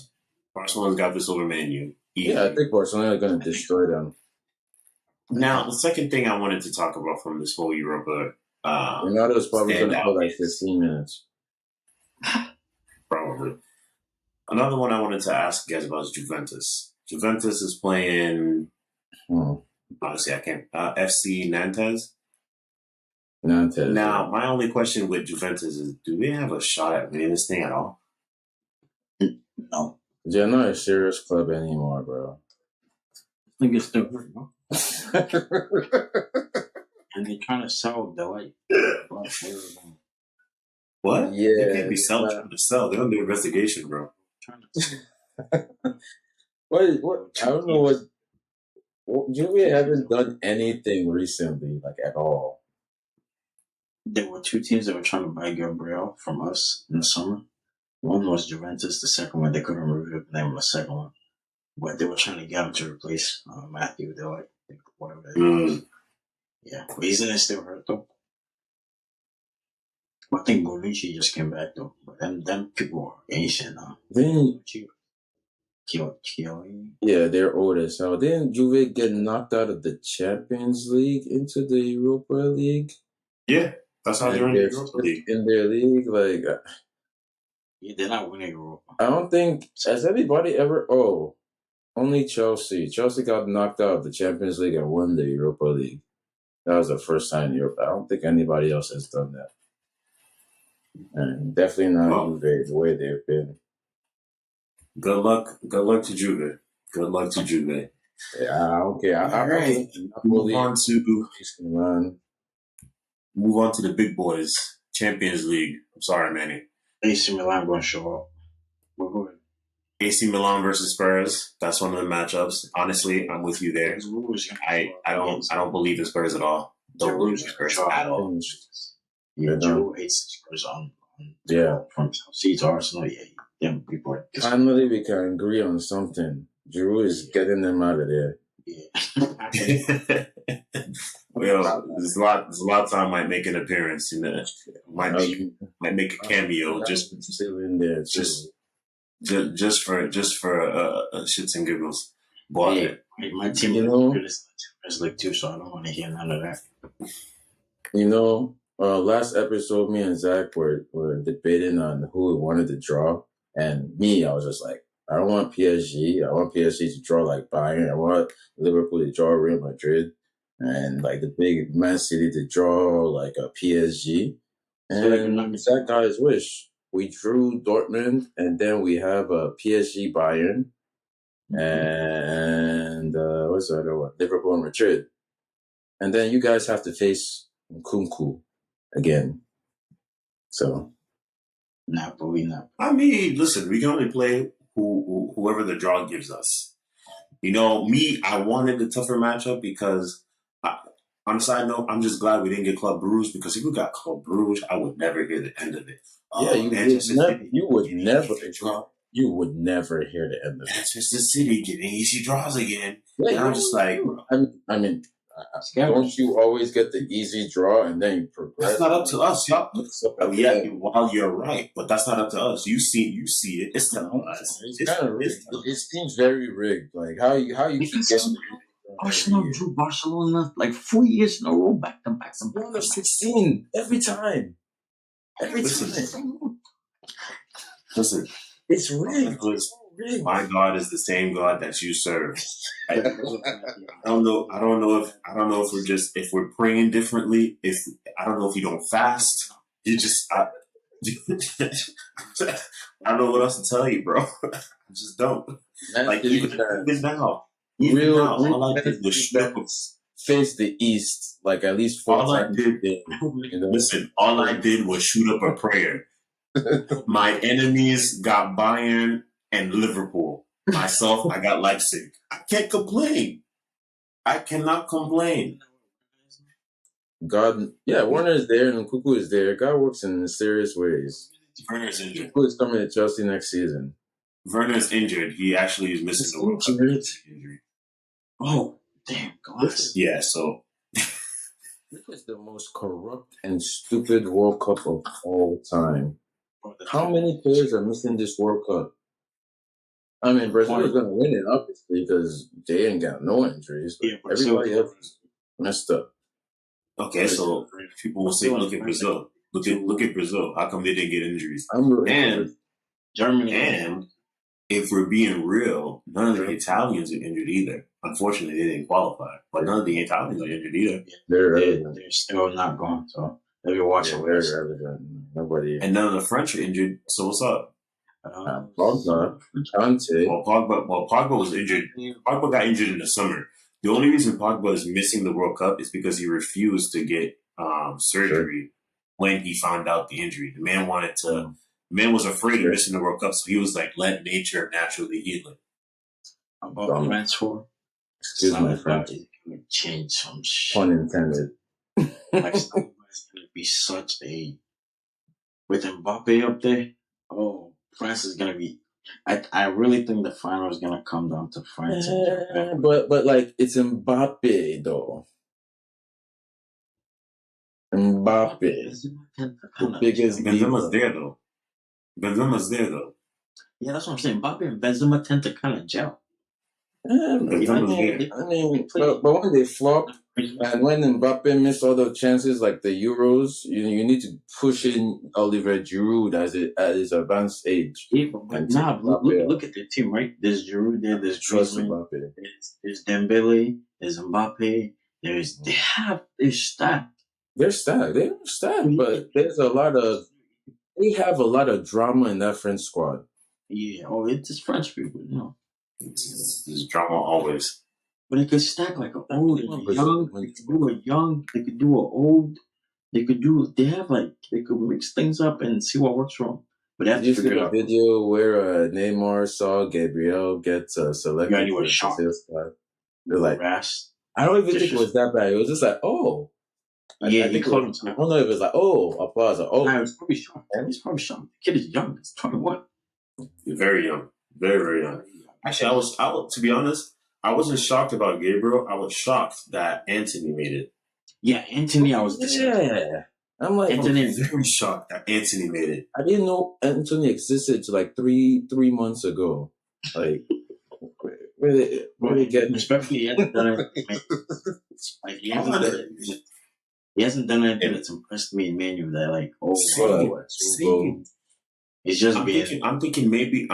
A: Barcelona's got this over Man U.
B: Yeah, I think Barcelona are going to destroy them.
A: Now, the second thing I wanted to talk about from this whole Europa.
B: Ronaldo's probably going to play like 15 minutes.
A: Probably. Another one I wanted to ask you guys about is Juventus. Juventus is playing. Honestly, I can't. FC Nantes.
B: Nantes.
A: Now, my only question with Juventus is: do they have a shot at winning this thing at all?
C: No.
B: They're not a serious club anymore, bro.
C: I think it's still hurt, no? And they're trying to sell the like.
A: What?
B: Yeah.
A: They can't be trying to sell. They're under investigation, bro.
B: What? I don't know what Juve haven't done anything recently, like at all.
C: There were two teams that were trying to buy Gabriel from us in the summer. One was Juventus. The second one, they couldn't reveal the name of the second one. But they were trying to get him to replace Matthew. They were like, whatever that is. Yeah. But isn't it still hurt, though? I think Bonucci just came back, though. But them people are ancient now.
B: Yeah, they're old as hell. Didn't Juve get knocked out of the Champions League into the Europa League?
A: Yeah, that's how they're in the Europa League.
B: In their league, like...
C: Yeah, they're not winning Europa.
B: I don't think... Has anybody ever... Oh, only Chelsea. Chelsea got knocked out of the Champions League and won the Europa League. That was the first time in Europe. I don't think anybody else has done that. And definitely not Juve the way they've been.
A: Good luck to Juve. Good luck to Juve.
B: Yeah, okay.
A: All right. Move on to the big boys. Champions League. I'm sorry, Manny.
C: AC Milan going to show up. We're going.
A: AC Milan versus Spurs. That's one of the matchups. Honestly, I'm with you there. I don't believe in Spurs at all. Don't believe in Spurs at all.
C: Yeah, Joe hates Spurs on from Chelsea to Arsenal. Yeah, them people.
B: Finally, we can agree on something. Giroud is getting them out of there.
A: Yeah. Well, there's a lot of time might make an appearance. You know, might make a cameo just
B: in there.
A: Just for shits and giggles. But
C: my team is like too, so I don't want to hear none of that.
B: You know, last episode, me and Zach were debating on who we wanted to draw, and I was just like, I don't want PSG. I want PSG to draw like Bayern. I want Liverpool to draw Real Madrid, and like the big Man City to draw like a PSG. And Zach got his wish. We drew Dortmund, and then we have a PSG Bayern, and what's the other one? Liverpool and Madrid. And then you guys have to face Nkunku again. So,
C: Napoli, not.
A: I mean, listen, we can only play whoever the draw gives us. You know, I wanted the tougher matchup because, on a side note, I'm just glad we didn't get Club Brugge, because if we got Club Brugge, I would never hear the end of it.
B: You would never hear the end of it.
A: Manchester City getting easy draws again.
B: Yeah,
A: and I'm just like,
B: I mean, don't you always get the easy draw and then you progress?
A: That's not up to us, y'all. While you're right, but that's not up to us. You see it. It's televised.
B: It's kind of rigged. It seems very rigged. Like how you keep guessing.
C: Arsenal drew Barcelona like 4 years in a row, back to back.
B: Round of 16 every time.
A: Listen,
B: It's rigged.
A: My God is the same God that you serve. I don't know. I don't know if we're if we're praying differently. If I don't know if you don't fast. You just I don't know what else to tell you, bro. I just don't. Like even now, all I did was shoot up.
B: Face the East like at least 4 times.
A: Listen, all I did was shoot up a prayer. My enemies got Bayern and Liverpool. Myself, I got Leipzig. I can't complain. I cannot complain.
B: God, yeah, Warner is there and Cuckoo is there. God works in mysterious ways.
A: Werner's injured.
B: Cuckoo is coming to Chelsea next season.
A: Werner's injured. He actually is missing the World Cup injury.
C: Oh, damn, glass.
A: Yeah, so
B: this is the most corrupt and stupid World Cup of all time. How many players are missing this World Cup? I mean, Brazil is going to win it, obviously, because they ain't got no injuries. But everybody else is messed up.
A: Okay, so people will say, "Look at Brazil. Look at Brazil. How come they didn't get injuries?"
C: And Germany.
A: And if we're being real, none of the Italians are injured either. Unfortunately, they didn't qualify, but none of the Italians are injured either.
C: They're still not going. So they'll be watching.
B: Nobody.
A: And none of the French are injured. So what's up?
B: Pogba, Kante.
A: Well, Pogba was injured. Pogba got injured in the summer. The only reason Pogba is missing the World Cup is because he refused to get surgery when he found out the injury. The man wanted to. The man was afraid of missing the World Cup, so he was like, "Let nature naturally heal it."
C: About France for?
B: Excuse my French.
C: Change some shit.
B: Pun intended.
C: Like, it's going to be such a. With Mbappe up there, France is going to be. I really think the final is going to come down to France and Japan.
B: But like, it's Mbappe, though. Mbappe. The biggest
A: Benzema's there, though. Benzema's there, though.
C: Yeah, that's what I'm saying. Mbappe and Benzema tend to kind of gel.
B: I mean, but when they flop, and when Mbappe missed all the chances like the Euros, you need to push in Oliver Giroud at his advanced age.
C: Yeah, but look at their team, right? There's Giroud there, there's Griezmann, there's Dembele, there's Mbappe, they're stacked.
B: They're stacked, but they have a lot of drama in that French squad.
C: Yeah, it's just French people, you know.
A: There's drama always.
C: But they could stack like an old and a young. They could do a young. They could do an old. They could mix things up and see what works for them. But they have to figure it out.
B: Video where Neymar saw Gabriel get selected.
C: Yeah, he was shocked.
B: They're like, I don't even think it was that bad. It was just like, oh.
C: Yeah,
B: I think I don't know if it was like, oh, applause. Or, oh.
C: Nah, it was probably shocked. He's probably shocked. The kid is young. He's 21.
A: Very young. Very, very young. Actually, I was, to be honest, I wasn't shocked about Gabriel. I was shocked that Anthony made it.
C: Yeah, Anthony, I was
B: yeah. I'm like,
A: Anthony, very shocked that Anthony made it.
B: I didn't know Anthony existed till like three months ago. Like, really getting
C: respectfully, he hasn't done anything. Like, he hasn't done anything that's impressed me in Manu that like, it's just
A: I'm thinking maybe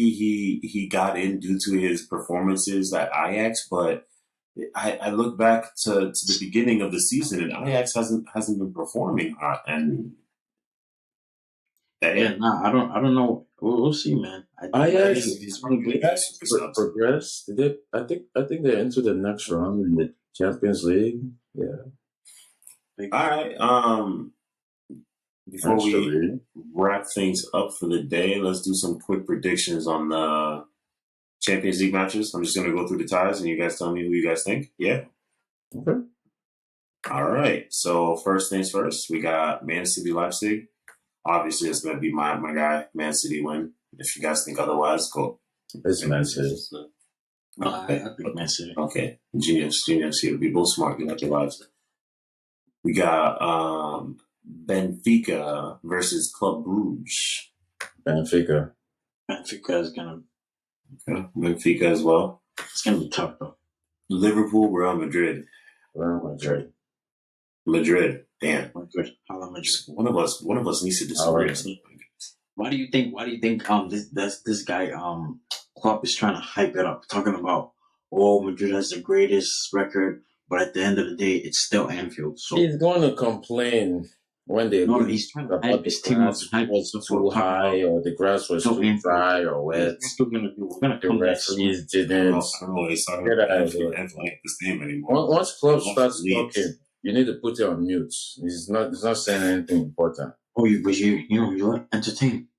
A: he got in due to his performances at Ajax, but I look back to the beginning of the season and Ajax hasn't been performing hot and
C: I don't know. We'll see, man.
B: Ajax progressed. I think they're into the next round in the Champions League. Yeah.
A: All right. Before we wrap things up for the day, let's do some quick predictions on the Champions League matches. I'm just going to go through the ties and you guys tell me who you guys think. Yeah?
B: Okay.
A: All right. So first things first, we got Man City Leipzig. Obviously, it's going to be my guy, Man City win. If you guys think otherwise, go.
B: It's Man City.
A: Okay.
C: I think Man City.
A: Okay. Genius here. Be both smart. You like your lives. We got Benfica versus Club Brugge.
B: Benfica
C: is gonna.
A: Okay. Benfica as well.
C: It's gonna be tough though.
A: Liverpool, Real Madrid. Madrid. Damn.
C: Madrid.
A: One of us needs to disagree.
C: Why do you think? This guy Klopp is trying to hype it up, talking about Madrid has the greatest record, but at the end of the day, it's still Anfield. So
B: He's going to complain when they
C: no,
B: lose
C: he's trying to
B: about
C: hype
B: the
C: his team up
B: grass
C: and hype
B: was
C: himself
B: too
C: up, talking about
B: high or the grass was
C: still
B: too
C: Anfield.
B: dry or
C: Here's
B: wet.
C: what we're gonna do. We're gonna
B: The
C: come next season.
B: referees didn't.
A: I don't know what he's talking
B: Get
A: about.
B: out of here.
A: Anfield ain't the same anymore.
B: Once
A: They
B: Club
A: lost the
B: starts
A: league.
B: talking, you need to put it on mute. He's not saying anything important.
C: Oh, but you like entertain,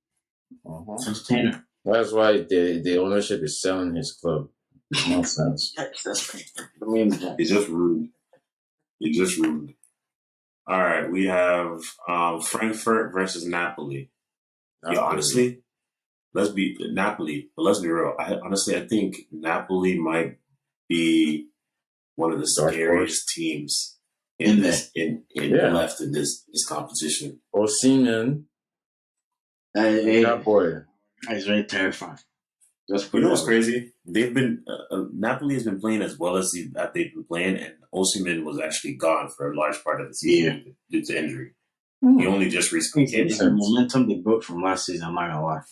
C: entertainer.
B: That's why the ownership is selling his club. Nonsense.
C: That's great. I mean,
A: He's just rude. He's just rude. All right, we have Frankfurt versus Napoli. Yeah, honestly, let's be Napoli, but let's be real. I think Napoli might be one of the scariest teams in left in this competition.
B: Osimhen, that boy.
C: He's very terrifying.
A: You know what's crazy? They've been Napoli has been playing as well as they've been playing, and Osimhen was actually gone for a large part of the season due to injury. He only just recently came back.
C: The momentum they built from last season, I'm not gonna lie.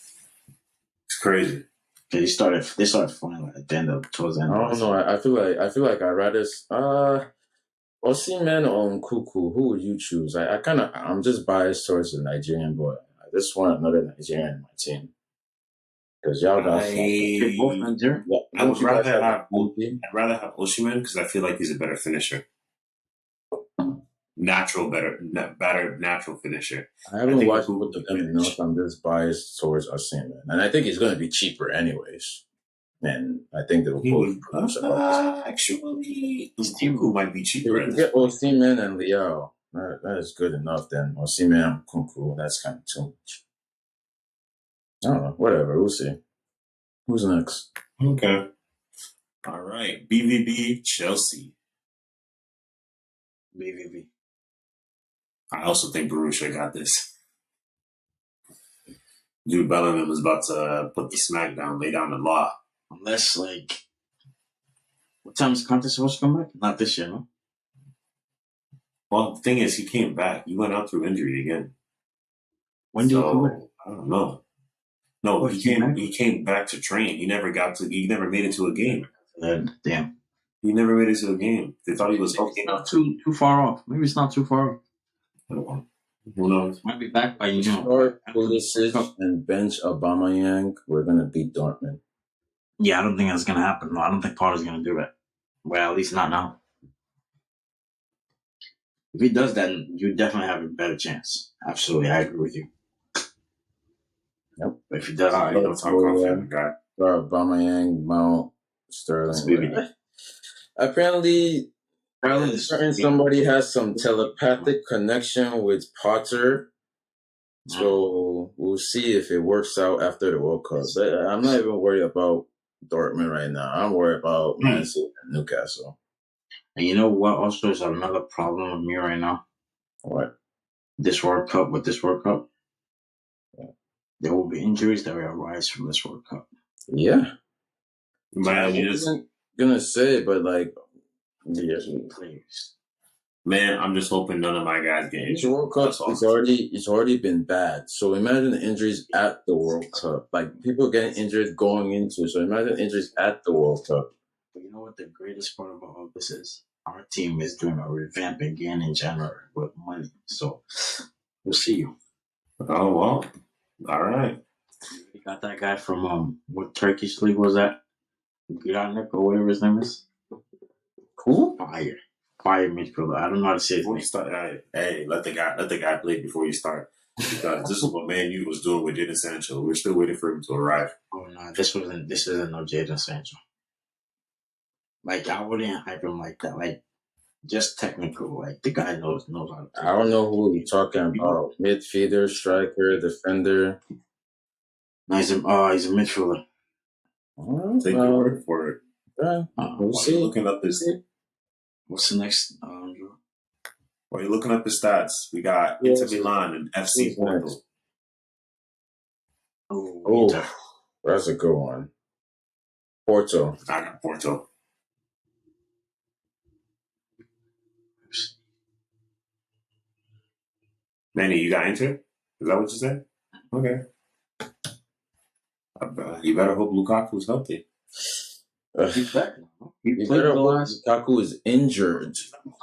A: It's crazy.
C: They started flying at the end of towards the end.
B: I don't know. I feel like I'd rather Osimhen or Nkuku. Who would you choose? I'm just biased towards the Nigerian boy. I just want another Nigerian in my team. Because y'all got
C: both Nigerian.
A: I'd rather have Osimhen because I feel like he's a better finisher. Better natural finisher.
B: I haven't watched both of them enough. I'm just biased towards Osimhen, and I think he's going to be cheaper anyways. And I think they'll both
A: actually his team might be cheaper.
B: If you get Osimhen and Liao, that is good enough. Then Osimhen and Kunku, that's kind of too much. I don't know. Whatever. We'll see. Who's next?
A: Okay. All right. BVB Chelsea.
C: BVB.
A: I also think Borussia got this. Jude Bellingham is about to put the smack down, lay down the law.
C: Unless, what time is Conte supposed to come back? Not this year, no?
A: Well, the thing is, he came back. He went out through injury again.
C: When did he come back?
A: I don't know. No, he came back to train. He never made it to a game.
C: Damn.
A: He never made it to a game. They thought he was okay.
C: Not too far off. Maybe it's not too far off.
A: Who knows?
C: Might be back by
B: Start Pulisic and bench Aubameyang. We're gonna beat Dortmund.
C: Yeah, I don't think that's gonna happen. No, I don't think Potter's gonna do it. Well, at least not now. If he does that, you definitely have a better chance. Absolutely, I agree with you.
B: Yep.
C: But if he does,
A: you don't talk confident guy.
B: Aubameyang, Mount, Sterling. Apparently, somebody has some telepathic connection with Potter. So we'll see if it works out after the World Cup. But I'm not even worried about Dortmund right now. I'm worried about Man City and Newcastle.
C: And you know what also is another problem with me right now?
B: What?
C: With this World Cup, there will be injuries that will arise from this World Cup.
B: Yeah.
A: Man,
B: I wasn't gonna say, but
C: players.
A: Man, I'm just hoping none of my guys get injured.
B: The World Cup it's already been bad. So imagine the injuries at the World Cup. People getting injured going into. So imagine injuries at the World Cup.
C: But you know what the greatest part about all this is? Our team is doing a revamp again in January with money. So we'll see you.
A: Oh well. All right.
C: We got that guy from what Turkish league was that? Granit or whatever his name is.
B: Cool.
C: Fire midfielder. I don't know how to say his name.
A: Hey, let the guy play before you start. Because this is what Man U was doing with Jadon Sancho. We're still waiting for him to arrive.
C: Oh no, this isn't no Jadon Sancho. I wouldn't hype him like that. Just technical. The guy knows how to play.
B: I don't know who you're talking about. Midfielder, striker, defender.
C: No, he's a midfielder.
A: Take your word for it.
B: We'll see.
A: Looking up his.
C: What's the next?
A: While you're looking up his stats, we got Inter Milan and FC Porto.
B: Oh, that's a good one. Porto.
A: I got Porto. Manny, you got Inter? Is that what you said? Okay. You better hope Lukaku's healthy.
C: He's back now. He
B: You
C: played
B: better
C: the
B: hope
C: last.
B: Lukaku is injured.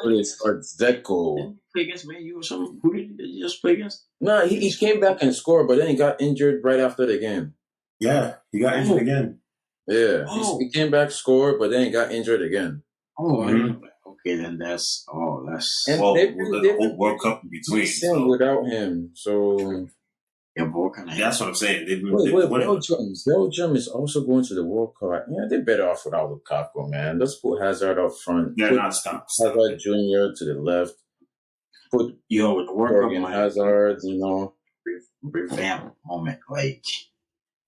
B: Or they start Zeko.
C: Didn't he play against Man U or something? Who did he just play against?
B: No, he came back and scored, but then he got injured right after the game.
A: Yeah, he got injured again.
B: Yeah,
C: Oh.
B: he came back, scored, but then he got injured again.
C: Oh, I didn't know that. Okay, then that's.
B: And
A: Well,
B: they've
A: the whole World Cup in between.
B: decent without him. So
C: Yeah, but what kind of.
A: That's what I'm saying. They've been
B: wait,
A: winning.
B: Belgium is also going to the World Cup. Yeah, they're better off without Lukaku, man. Let's put Hazard up front.
A: They're
B: Put
A: not stopped.
B: Hazard Jr. to the left. Put
C: Yo, the World Cup
B: Morgan
C: might
B: Hazard, you know.
C: revamp moment. Like,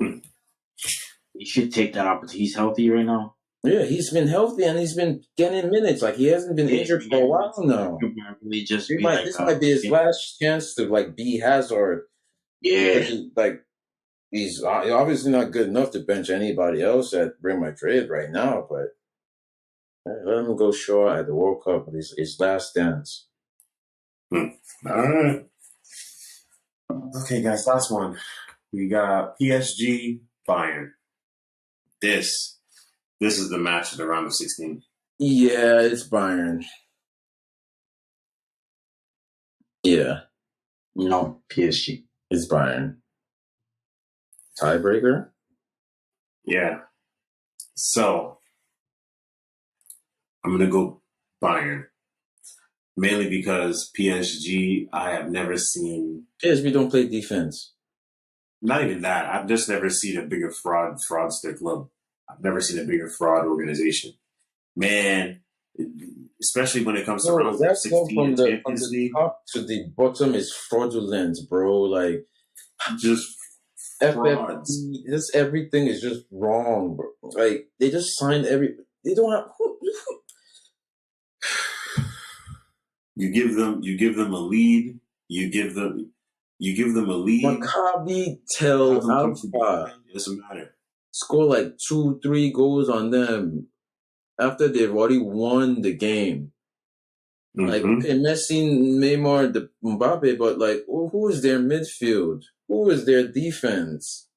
C: he should take that opportunity. He's healthy right now.
B: Yeah, he's been healthy and he's been getting minutes. Like he hasn't been injured for a while now.
C: Really just
B: This might be his last chance to like be Hazard.
C: Yeah.
B: Like he's obviously not good enough to bench anybody else at Real Madrid right now, but let him go show out at the World Cup. His last dance.
A: All right. Okay, guys, last one. We got PSG Bayern. This is the match of the round of 16.
B: Yeah, it's Bayern. Yeah.
C: No, PSG.
B: It's Bayern. Tiebreaker?
A: Yeah. So, I'm going to go Bayern. Mainly because PSG, I have never seen...
B: PSG don't play defense.
A: Not even that. I've just never seen a bigger fraudster club. I've never seen a bigger fraud organization. Man, especially when it comes to round 16
B: from the
A: League.
B: top to the bottom is fraudulent, bro. Like,
A: just frauds.
B: Just everything is just wrong, bro. Like, they just signed they don't have...
A: You give them a lead. You give them a lead.
B: Maccabi Tel Alpha.
A: It doesn't matter.
B: Score like 2-3 goals on them after they've already won the game.
A: Mm-hmm.
B: Like, okay, Messi, Neymar, Mbappe, but like, who is their midfield? Who is their defense?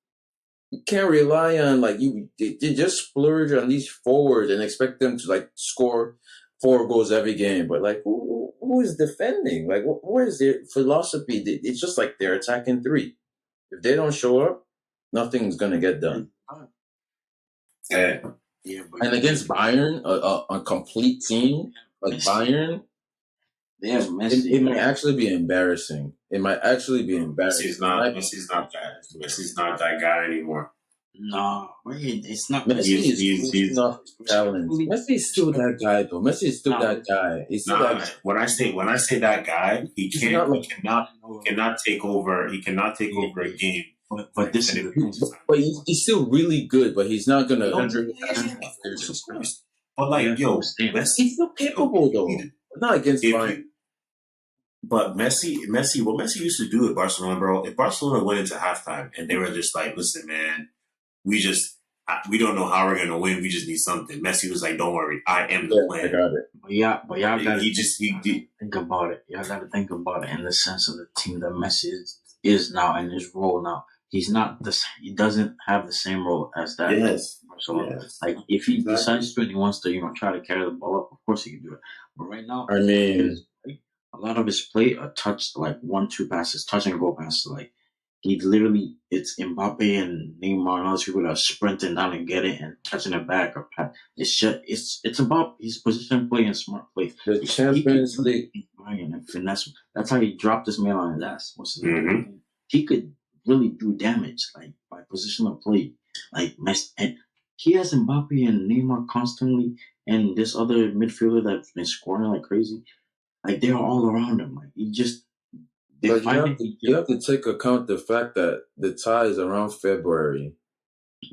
B: You can't rely on they just splurge on these forwards and expect them to like score 4 goals every game. But like, who is defending? Like, what is their philosophy? It's just like they're attacking 3. If they don't show up, nothing's gonna get done.
A: Yeah.
B: And against Bayern, a complete team like Bayern, it might actually be embarrassing. It might actually be embarrassing.
A: Messi's not that guy anymore.
C: No, it's not.
B: Messi is not talent. Messi is still that guy, though. Messi is still that guy. He's still that guy.
A: When I say that guy, he cannot take over. He cannot take over a game.
C: But this is
B: but he's still really good. But he's not gonna.
A: But like, yo,
B: he's still capable though. Not against Bayern.
A: But Messi, what Messi used to do at Barcelona, bro. If Barcelona went into halftime and they were just like, "Listen, man, we don't know how we're gonna win. We just need something." Messi was like, "Don't worry, I am the plan."
B: I got it.
C: But y'all gotta think about it. Y'all gotta think about it in the sense of the team that Messi is now in his role now. He's not he doesn't have the same role as that.
A: Yes.
C: Yes. Like if he decides to and he wants to, try to carry the ball up, of course he can do it. But right now,
B: I mean,
C: a lot of his play are touch, like 1-2 passes, touch and go passes. Like he literally, it's Mbappe and Neymar and other people that are sprinting down and get it and catching it back or pass. It's just it's about his position play and smart play.
B: The Champions League
C: and finesse. That's how he dropped this man on his ass.
A: Mm-hmm.
C: He could really do damage, like by positional play, like and he has Mbappe and Neymar constantly, and this other midfielder that's been scoring like crazy. Like they're all around him. Like he just.
B: But you have to take account the fact that the tie is around February.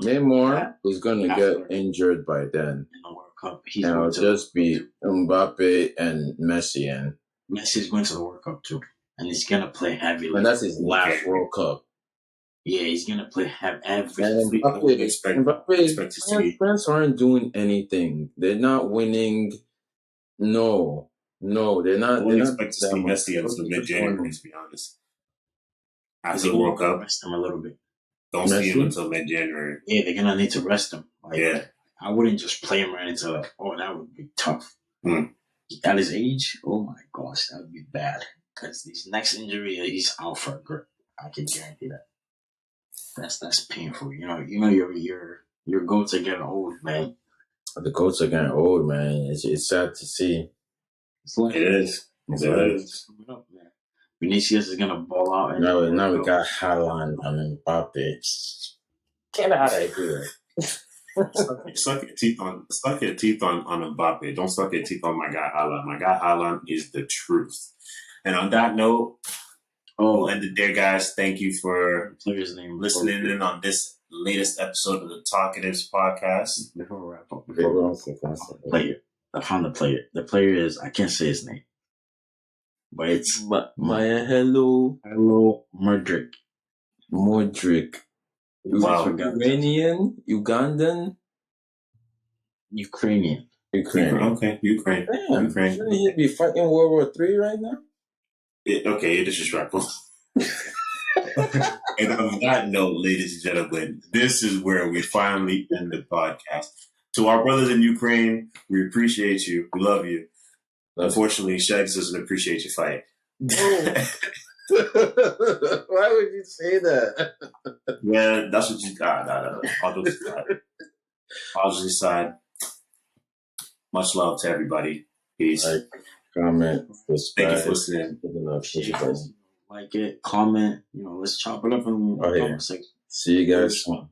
B: Neymar is going to get injured by then.
C: In the World Cup,
B: and it'll just be Mbappe and Messi. And
C: Messi's going to the World Cup too, and he's going to play heavily.
B: And that's his last World Cup.
C: Yeah, he's going to play heavy.
B: Mbappe, France aren't doing anything. They're not winning. No, they're not.
A: I wouldn't expect to see Messi until mid-January, to be honest. After the World Cup.
C: Rest him a little bit.
A: Don't see him
B: Messi?
A: until mid-January.
C: Yeah, they're gonna need to rest him. Like,
A: Yeah.
C: I wouldn't just play him right into. Oh, that would be tough.
A: Hmm.
C: At his age, oh my gosh, that would be bad. Because his next injury, he's out for a grip. I can guarantee that. That's painful. You know, your goats are getting old, man.
B: The goats are getting old, man. It's sad to see.
C: It's like
A: It is.
B: It's
A: It
B: like,
A: is.
C: coming up, man. Vinicius is gonna ball out. And
B: now we got Haaland and Mbappe. Get out of here.
A: Suck your teeth on Mbappe. Don't suck your teeth on my guy Haaland. My guy Haaland is the truth. And on that note, we'll end it there, guys. Thank you for listening in on this latest episode of the Talkatives podcast.
C: Before we wrap up, player. I found the player. The player is, I can't say his name, but it's
B: Maya Hello
C: Mudryk.
A: Wow.
B: Ukrainian, Ugandan,
C: Ukrainian.
A: Okay, Ukraine.
B: Damn,
A: Ukraine.
B: shouldn't he be fighting World War III right now?
A: Okay, you're disrespectful. And on that note, ladies and gentlemen, this is where we finally end the podcast. To our brothers in Ukraine, we appreciate you. We love you. Unfortunately, Shags doesn't appreciate your fight.
B: Why would you say that?
A: Yeah, that's what you got. I'll just decide. Much love to everybody. Peace.
B: Like, comment, subscribe.
A: Thank you for listening.
C: Like it, comment. Let's chop it up in the comment section.
B: See you guys soon.